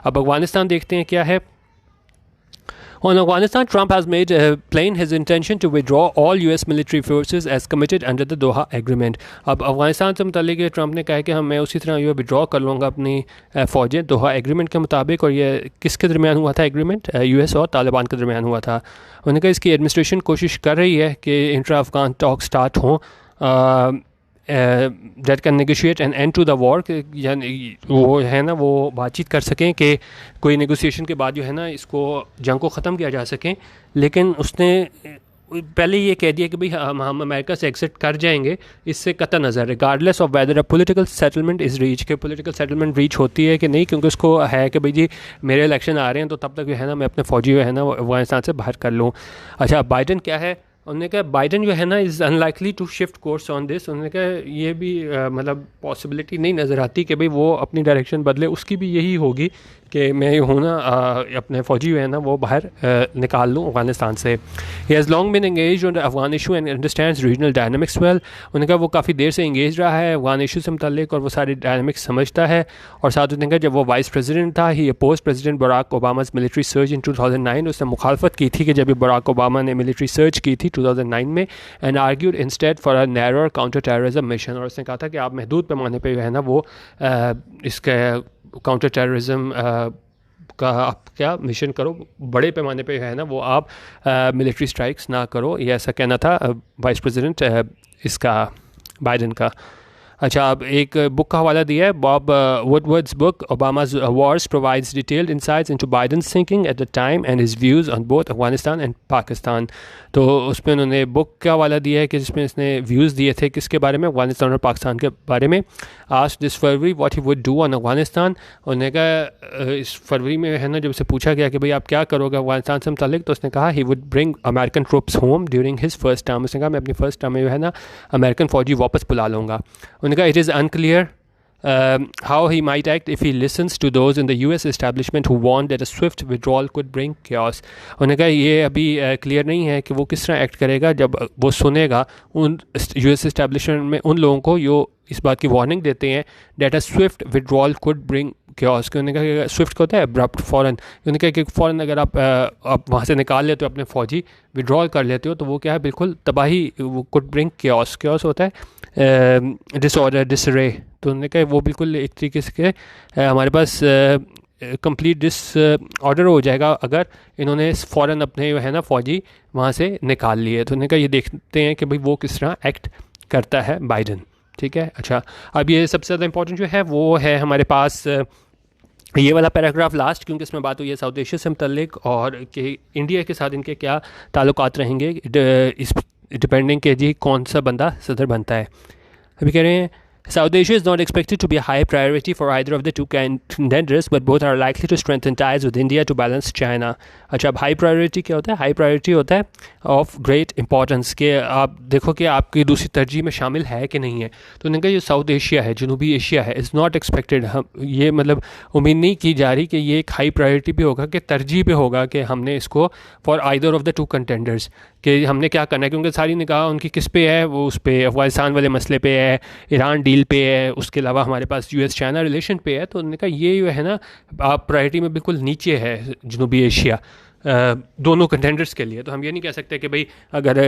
अब अफगानिस्तान देखते हैं क्या है. On Afghanistan, Trump has made plain his intention to withdraw all US military forces as committed under the Doha Agreement. अब अफगानिस्तान से मुतालिक ट्रंप ने कहा कि मैं उसी तरह ये विड्रॉ कर लूँगा अपनी फ़ौजें दोहा एग्रीमेंट के मुताबिक. और ये किसके दरमियान हुआ था एग्रीमेंट? US और तालिबान के दरमियान हुआ था. उन्होंने कहा इसकी एडमिनिस्ट्रेशन कोशिश कर रही है कि इंट्रा अफगान टॉक स्टार्ट हों that can negotiate an end to the war, यानी वो है ना वो बातचीत कर सकें कि कोई नेगोशिएशन के बाद जो है ना इसको जंग को ख़त्म किया जा सकें. लेकिन उसने पहले ये कह दिया कि भाई हम अमेरिका से एग्जिट कर जाएंगे, इससे कतई नज़र regardless of weather a political settlement is reach, के पॉलिटिकल सेटलमेंट रीच होती है कि नहीं, क्योंकि उसको है कि भाई जी मेरे इलेक्शन आ रहे हैं तो तब तक जो है ना मैं अपने फ़ौजी जो है ना अफगानिस्तान से बाहर कर लूँ। अच्छा, बाइडन क्या है, उन्होंने कहा बाइडन जो है ना is unlikely to shift course on this. उन्होंने कहा ये भी मतलब पॉसिबिलिटी नहीं नज़र आती कि भाई वो अपनी डायरेक्शन बदले, उसकी भी यही होगी कि मैं हूँ ना अपने फ़ौजी जो है ना वो बाहर निकाल लूँ अफगानिस्तान से। He has long been engage on the Afghan issue and understands regional dynamics well. उन्होंने कहा वो काफ़ी देर से इंगेज रहा है अफगान इशू से मुतल्लिक और वो सारी डायनामिक्स समझता है। और साथ उन्होंने कहा जब वो वाइस प्रेसिडेंट था he oppose president Barack Obama's military surge in 2009, उसने मुखालफत की थी कि जब बराक ओबामा ने मिलिट्री सर्च की थी 2009 में, and argued instead for a narrower counter terrorism mission. और उसने कहा था कि आप महदूद पैमाने पर जो है ना वो इसका काउंटर टेररिज्म का आप क्या मिशन करो, बड़े पैमाने पे है ना वो आप मिलिट्री स्ट्राइक्स ना करो, ये ऐसा कहना था वाइस प्रेसिडेंट इसका बाइडन का। अच्छा, अब एक बुक का हवाला दिया है, Bob Woodward's book Obama's wars provides detailed insights into Biden's thinking at the time and his views on both Afghanistan and Pakistan. तो उसमें उन्होंने बुक का हवाला दिया है कि जिसमें इसने व्यूज़ दिए थे किसके बारे में, अफगानिस्तान और पाकिस्तान के बारे में। आज this February what he would do on Afghanistan. उन्होंने कहा इस फरवरी में है ना जब उसे पूछा गया कि भाई आप क्या करोगे अफगानिस्तान से मुतल्लिक, तो उसने कहा he would bring American troops home during his first term. उसने कहा मैं अपनी फर्स्ट टर्म में जो है ना अमेरिकन फ़ौजी वापस बुला लूँगा। उन्होंने कहा it is unclear how he might act if he listens to those in the US establishment who warned that a swift withdrawal could bring chaos। उन्होंने कहा ये अभी क्लियर नहीं है कि वो किस तरह एक्ट करेगा जब वो सुनेगा उन US establishment में उन लोगों को जो इस बात की वार्निंग देते हैं that a swift withdrawal could bring chaos। उन्होंने कहा कि स्विफ्ट को होता है अब्रप्ट, फ़ौरन। उन्होंने कहा कि फ़ौरन अगर आप वहाँ से निकाल लेते हो अपने फ़ौजी, विड्रॉल कर लेते हो, तो वो क्या है बिल्कुल तबाही, वो could bring chaos। chaos होता है डिसऑर्डर, डिसरे। तो उन्होंने कहा वो बिल्कुल एक तरीके से हमारे पास कंप्लीट डिस ऑर्डर हो जाएगा अगर इन्होंने फ़ौरन अपने जो है ना फ़ौजी वहाँ से निकाल लिए। तो उन्होंने कहा ये देखते हैं कि भाई वो किस तरह एक्ट करता है बाइडन। ठीक है, अच्छा, अब ये सबसे ज़्यादा इंपॉर्टेंट जो है वो है हमारे पास ये वाला पैराग्राफ लास्ट, क्योंकि इसमें बात हुई है साउथ एशिया से मुतल्लिक और कि इंडिया के साथ इनके क्या ताल्लुकात रहेंगे, इस डिपेंडिंग के जी कौन सा बंदा सदर बनता है। अभी कह रहे हैं South Asia is not expected to be a high priority for either of the two contenders, but both are likely to strengthen ties with India to balance China। अच्छा, अब हाई प्रायोरिटी क्या होता है? हाई प्रायोरिटी होता है of great importance, के आप देखो कि आपकी दूसरी तरजीह में शामिल है कि नहीं है। तो उन्होंने कहा ये साउथ एशिया है, जनूबी एशिया है, इज़ नॉट एक्सपेक्टेड, हम ये मतलब उम्मीद नहीं की जा रही कि ये एक हाई प्रायोरिटी पे होगा, कि तरजीह पे होगा कि हमने इसको for either of the two contenders कि हमने क्या करना है, क्योंकि सारी निगाह उनकी किस पे है, वो उस पे अफगानिस्तान वाले मसले पे है, ईरान डील पे है, उसके अलावा हमारे पास US चाइना रिलेशन पे है। तो उन्होंने कहा ये जो है ना आप प्रायोरिटी में बिल्कुल नीचे है जनूबी एशिया दोनों कंटेंडर्स के लिए। तो हम ये नहीं कह सकते कि भाई अगर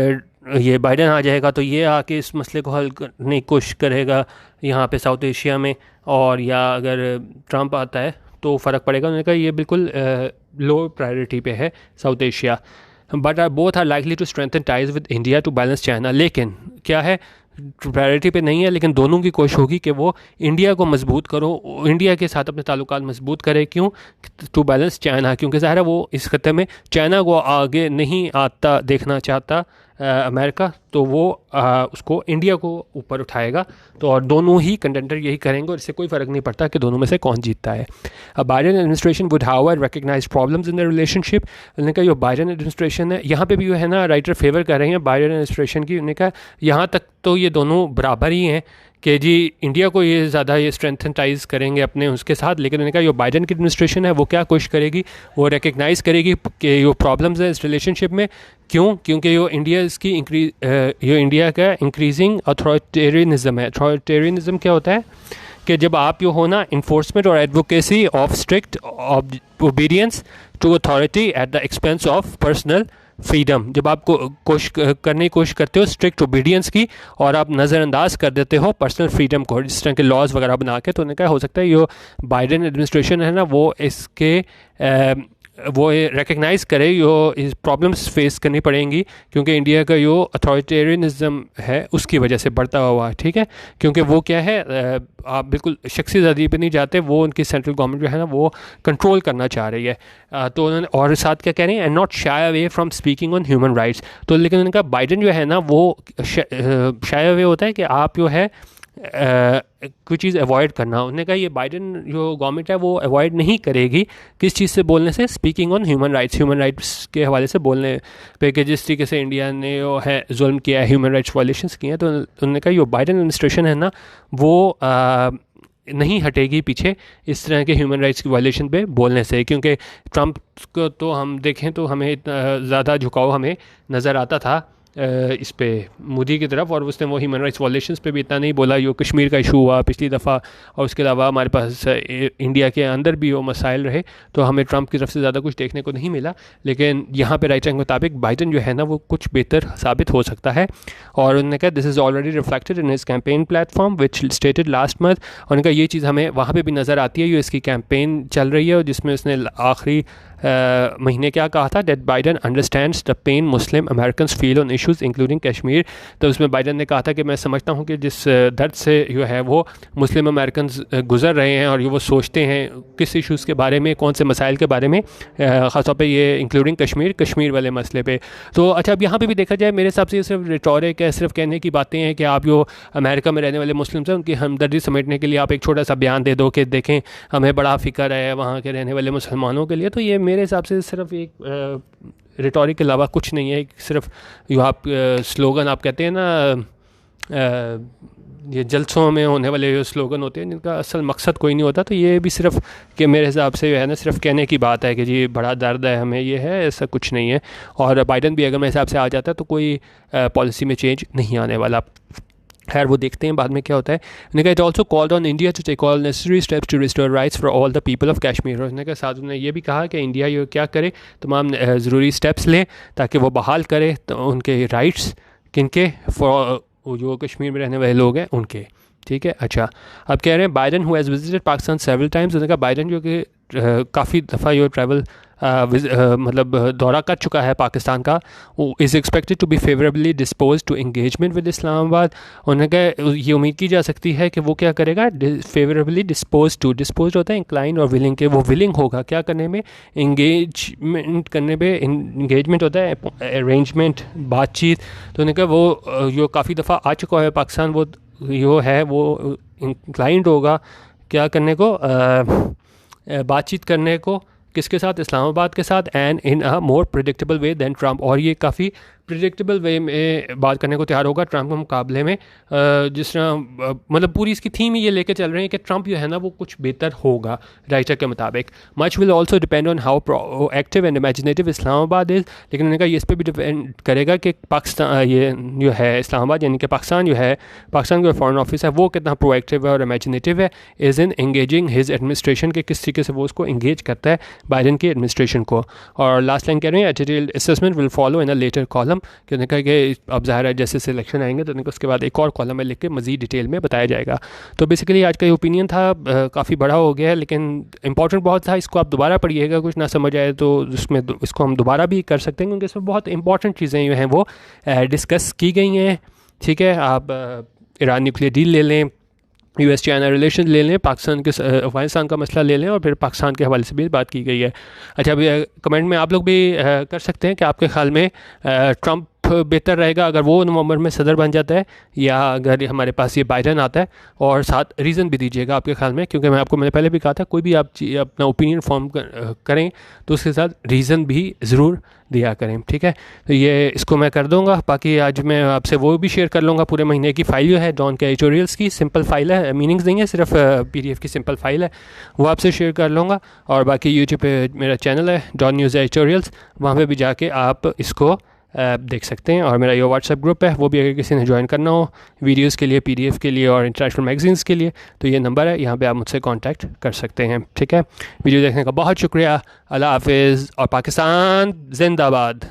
ये बाइडन आ जाएगा तो ये आके इस मसले को हल करने की कोशिश करेगा यहाँ पे साउथ एशिया में, और या अगर ट्रंप आता है तो फ़र्क पड़ेगा। उन्होंने कहा ये बिल्कुल लो प्रायोरिटी पे है South Asia, but both are likely to strengthen ties with India to balance China. लेकिन क्या है, प्रायोरिटी पे नहीं है, लेकिन दोनों की कोशिश होगी कि वो इंडिया को मजबूत करो, इंडिया के साथ अपने ताल्लुकात मजबूत करे। क्यों? टू बैलेंस चाइना, क्योंकि ज़ाहिर है वो इस खत्ते में चाइना को आगे नहीं आता देखना चाहता अमेरिका, तो वो उसको इंडिया को ऊपर उठाएगा। तो और दोनों ही कंटेंडर यही करेंगे और इससे कोई फ़र्क नहीं पड़ता कि दोनों में से कौन जीतता है। Biden administration would however recognise problems in the relationship. उन्होंने कहा जो बाइडन एडमिनिस्ट्रेशन है, यहाँ पे भी जो है ना राइटर फेवर कर रहे हैं बाइडन एडमिनिस्ट्रेशन की। उन्होंने कहा यहाँ तक तो ये दोनों बराबर ही हैं कि जी इंडिया को ये ज़्यादा ये स्ट्रेंथनाइज करेंगे अपने उसके साथ, लेकिन उन्होंने कहा जो बाइडन की एडमिनिस्ट्रेशन है वो क्या कोशिश करेगी, वो रिकग्नाइज़ करेगी कि जो प्रॉब्लम्स है इस रिलेशनशिप में। क्यों? क्योंकि जो इंडिया का इंक्रीजिंग अथॉरिटेरियनिज्म है। अथॉरिटेरियनिज्म क्या होता है कि जब आप जो हो ना इन्फोर्समेंट और advocacy of strict obedience to authority at the expense of personal freedom, जब आप करने की कोशिश करते हो स्ट्रिक्ट ओबीडियंस की और आप नज़रअंदाज कर देते हो पर्सनल फ्रीडम को, जिस तरह के लॉज वगैरह बना के। तो उन्होंने कहा हो सकता है ये बाइडन एडमिनिस्ट्रेशन है ना वो इसके वो रिकग्नाइज़ करे यो इस प्रॉब्लम्स फेस करनी पड़ेंगी, क्योंकि इंडिया का जो अथॉरिटेरियनिज़म है उसकी वजह से बढ़ता हुआ, ठीक है। क्योंकि वो क्या है, आप बिल्कुल शख्सी आज़ादी पे नहीं जाते, वो उनकी सेंट्रल गवर्नमेंट जो है ना वो कंट्रोल करना चाह रही है। तो उन्होंने और साथ क्या कह रहे हैं, and not shy away from speaking on human rights. तो लेकिन उनका बाइडन जो है ना वो शाय अवे होता है कि आप जो है कोई चीज़ अवॉइड करना। उन्होंने कहा ये बाइडन जो गवर्नमेंट है वो अवॉइड नहीं करेगी किस चीज़ से बोलने से, स्पीकिंग ऑन ह्यूमन राइट्स के हवाले से बोलने पे, कि जिस तरीके से इंडिया ने वो है जुल्म किया है, ह्यूमन राइट्स वायलेशंस किए हैं। तो उन्होंने कहा जो बाइडन एडमिनिस्ट्रेशन है ना वो नहीं हटेगी पीछे इस तरह के ह्यूमन राइट्स की वायलेशन पे बोलने से, क्योंकि ट्रंप को तो हम देखें तो हमें इतना ज़्यादा झुकाव हमें नज़र आता था इस पे मोदी की तरफ, और उसने वो ह्यूमन राइट्स वायलेशंस पे भी इतना नहीं बोला। जो कश्मीर का इशू हुआ पिछली दफ़ा, और उसके अलावा हमारे पास इंडिया के अंदर भी वो मसाइल रहे, तो हमें ट्रंप की तरफ से ज़्यादा कुछ देखने को नहीं मिला। लेकिन यहाँ पे राइटर के मुताबिक बाइडन जो है ना वो कुछ बेहतर साबित हो सकता है। और उन्होंने कहा this is already reflected in his campaign platform which stated last month. उन्होंने कहा ये चीज़ हमें वहाँ पर भी नज़र आती है, जो इसकी कैंपेन चल रही है, और जिसमें उसने आखिरी महीने क्या कहा था, that Biden understands the pain Muslim American feel on issues including Kashmir. तो उसमें बाइडन ने कहा था कि मैं समझता हूँ कि जिस दर्द से जो है वो मुस्लिम अमेरिकन गुजर रहे हैं, और ये वो सोचते हैं किस इशूज़ के बारे में, कौन से मसाइल के बारे में, ख़ासतौर पे ये इंक्लूडिंग कश्मीर वाले मसले पे। तो अच्छा, अब यहाँ पे भी देखा जाए मेरे हिसाब से ये सिर्फ रिटोरिक है, सिर्फ कहने की बातें हैं कि आप जो अमेरिका में रहने वाले मुस्लिम हैं उनकी हमदर्दी समेटने के लिए आप एक छोटा सा बयान दे दो कि देखें हमें बड़ा फ़िक्र है वहाँ के रहने वाले मुसलमानों के लिए। तो ये मेरे हिसाब से सिर्फ एक रिटोरिक के अलावा कुछ नहीं है, सिर्फ जो आप स्लोगन आप कहते हैं ना, ये जलसों में होने वाले जो स्लोगन होते हैं जिनका असल मकसद कोई नहीं होता। तो ये भी सिर्फ कि मेरे हिसाब से जो है ना सिर्फ कहने की बात है कि जी बड़ा दर्द है हमें, ये है, ऐसा कुछ नहीं है। और बाइडन भी अगर मेरे हिसाब से आ जाता है तो कोई पॉलिसी में चेंज नहीं आने वाला। खैर वो देखते हैं बाद में क्या होता है। उन्होंने कहा it also called on India to take all necessary steps to restore rights for all the people of Kashmir. उन्होंने कहा साथ उन्होंने ये भी कहा कि इंडिया ये क्या करे, तमाम ज़रूरी स्टेप्स लें ताकि वो बहाल करे तो उनके राइट्स, किनके, फॉर जो कश्मीर में रहने वाले लोग हैं उनके, ठीक है। अच्छा, अब कह रहे हैं Biden who has visited Pakistan several times. उन्होंने कहा बाइडन जो कि काफ़ी दफ़ा ये ट्रैवल मतलब दौरा कर चुका है पाकिस्तान का, वो is expected to be favourably dispose to engagement with Islamabad. उन्होंने कहा ये उम्मीद की जा सकती है कि वो क्या करेगा, फेवरेबली डिस्पोज होता है इंक्लाइन और विलिंग के, वो विलिंग होगा क्या करने में, इंगेजमेंट करने पे। इंगेजमेंट होता है अरेंजमेंट, बातचीत। तो उन्होंने कहा वो जो काफ़ी दफ़ा आ चुका है पाकिस्तान, वो जो है वो इंक्लाइंड होगा क्या करने को, बातचीत करने को, किसके साथ, इस्लामाबाद के साथ, and in a more predictable way than Trump. और ये काफ़ी प्रिडिक्टेबल वे में बात करने को तैयार होगा ट्रम्प के मुकाबले में। जिस तरह मतलब पूरी इसकी थीम ही ये लेके चल रहे हैं कि ट्रम्प जो है ना वो कुछ बेहतर होगा राइटर के मुताबिक। Much will also depend on how active and imaginative Islamabad is. लेकिन उन्होंने कहा ये इस पर भी डिपेंड करेगा कि पाकिस्तान ये जो है इस्लामाबाद यानी कि पाकिस्तान जो है, पाकिस्तान का फॉरेन ऑफिस है वो कितना प्रोएक्टिव है और इमेजिनेटिव है is in engaging his administration के, किस तरीके से वो उसको इंगेज करता है बाइडन की एडमिनिस्ट्रेशन को। और लास्ट लाइन कह रहे हैं detail assessment will follow in a later column, कि उन्होंने कहा कि अब ज़ाहिर है जैसे सिलेक्शन आएंगे तो उनके उसके बाद एक और कॉलम में लिख के मज़ीद डिटेल में बताया जाएगा। तो बेसिकली आज का ये ओपिनियन था, काफ़ी बड़ा हो गया है लेकिन इंपॉर्टेंट बहुत था। इसको आप दोबारा पढ़िएगा, कुछ ना समझ आए तो उसमें इसको हम दोबारा भी कर सकते हैं क्योंकि इसमें बहुत इंपॉर्टेंट चीज़ें जो हैं वो डिस्कस की गई हैं, ठीक है। आप ईरान न्यूक्लियर डील ले लें, US चाइना रिलेशन ले लें, पाकिस्तान के अफगानिस्तान का मसला ले लें, और फिर पाकिस्तान के हवाले से भी बात की गई है। अच्छा, अभी कमेंट में आप लोग भी कर सकते हैं कि आपके ख्याल में ट्रंप बेहतर रहेगा अगर वो नवंबर में सदर बन जाता है, या अगर हमारे पास ये बाइडन आता है। और साथ रीज़न भी दीजिएगा आपके ख्याल में, क्योंकि मैंने पहले भी कहा था कोई भी आप अपना ओपिनियन फॉर्म करें तो उसके साथ रीज़न भी ज़रूर दिया करें, ठीक है। तो ये इसको मैं कर दूंगा। बाकी आज मैं आपसे वो भी शेयर कर लूँगा, पूरे महीने की फाइल जो है डॉन के एडिटोरियल्स की, सिंपल फाइल है, मीनिंग्स नहीं है, सिर्फ PDF की सिंपल फाइल है, वो आपसे शेयर कर लूँगा। और बाकी यूट्यूब पे मेरा चैनल है डॉन न्यूज़ एडिटोरियल्स, वहाँ पे भी जाके आप इसको देख सकते हैं। और मेरा ये व्हाट्सएप ग्रुप है, वो भी अगर किसी ने ज्वाइन करना हो वीडियोस के लिए, PDF के लिए और इंटरनेशनल मैगजीन्स के लिए, तो ये नंबर है, यहाँ पे आप मुझसे कांटेक्ट कर सकते हैं, ठीक है। वीडियो देखने का बहुत शुक्रिया। अल्लाह हाफिज़ और पाकिस्तान जिंदाबाद।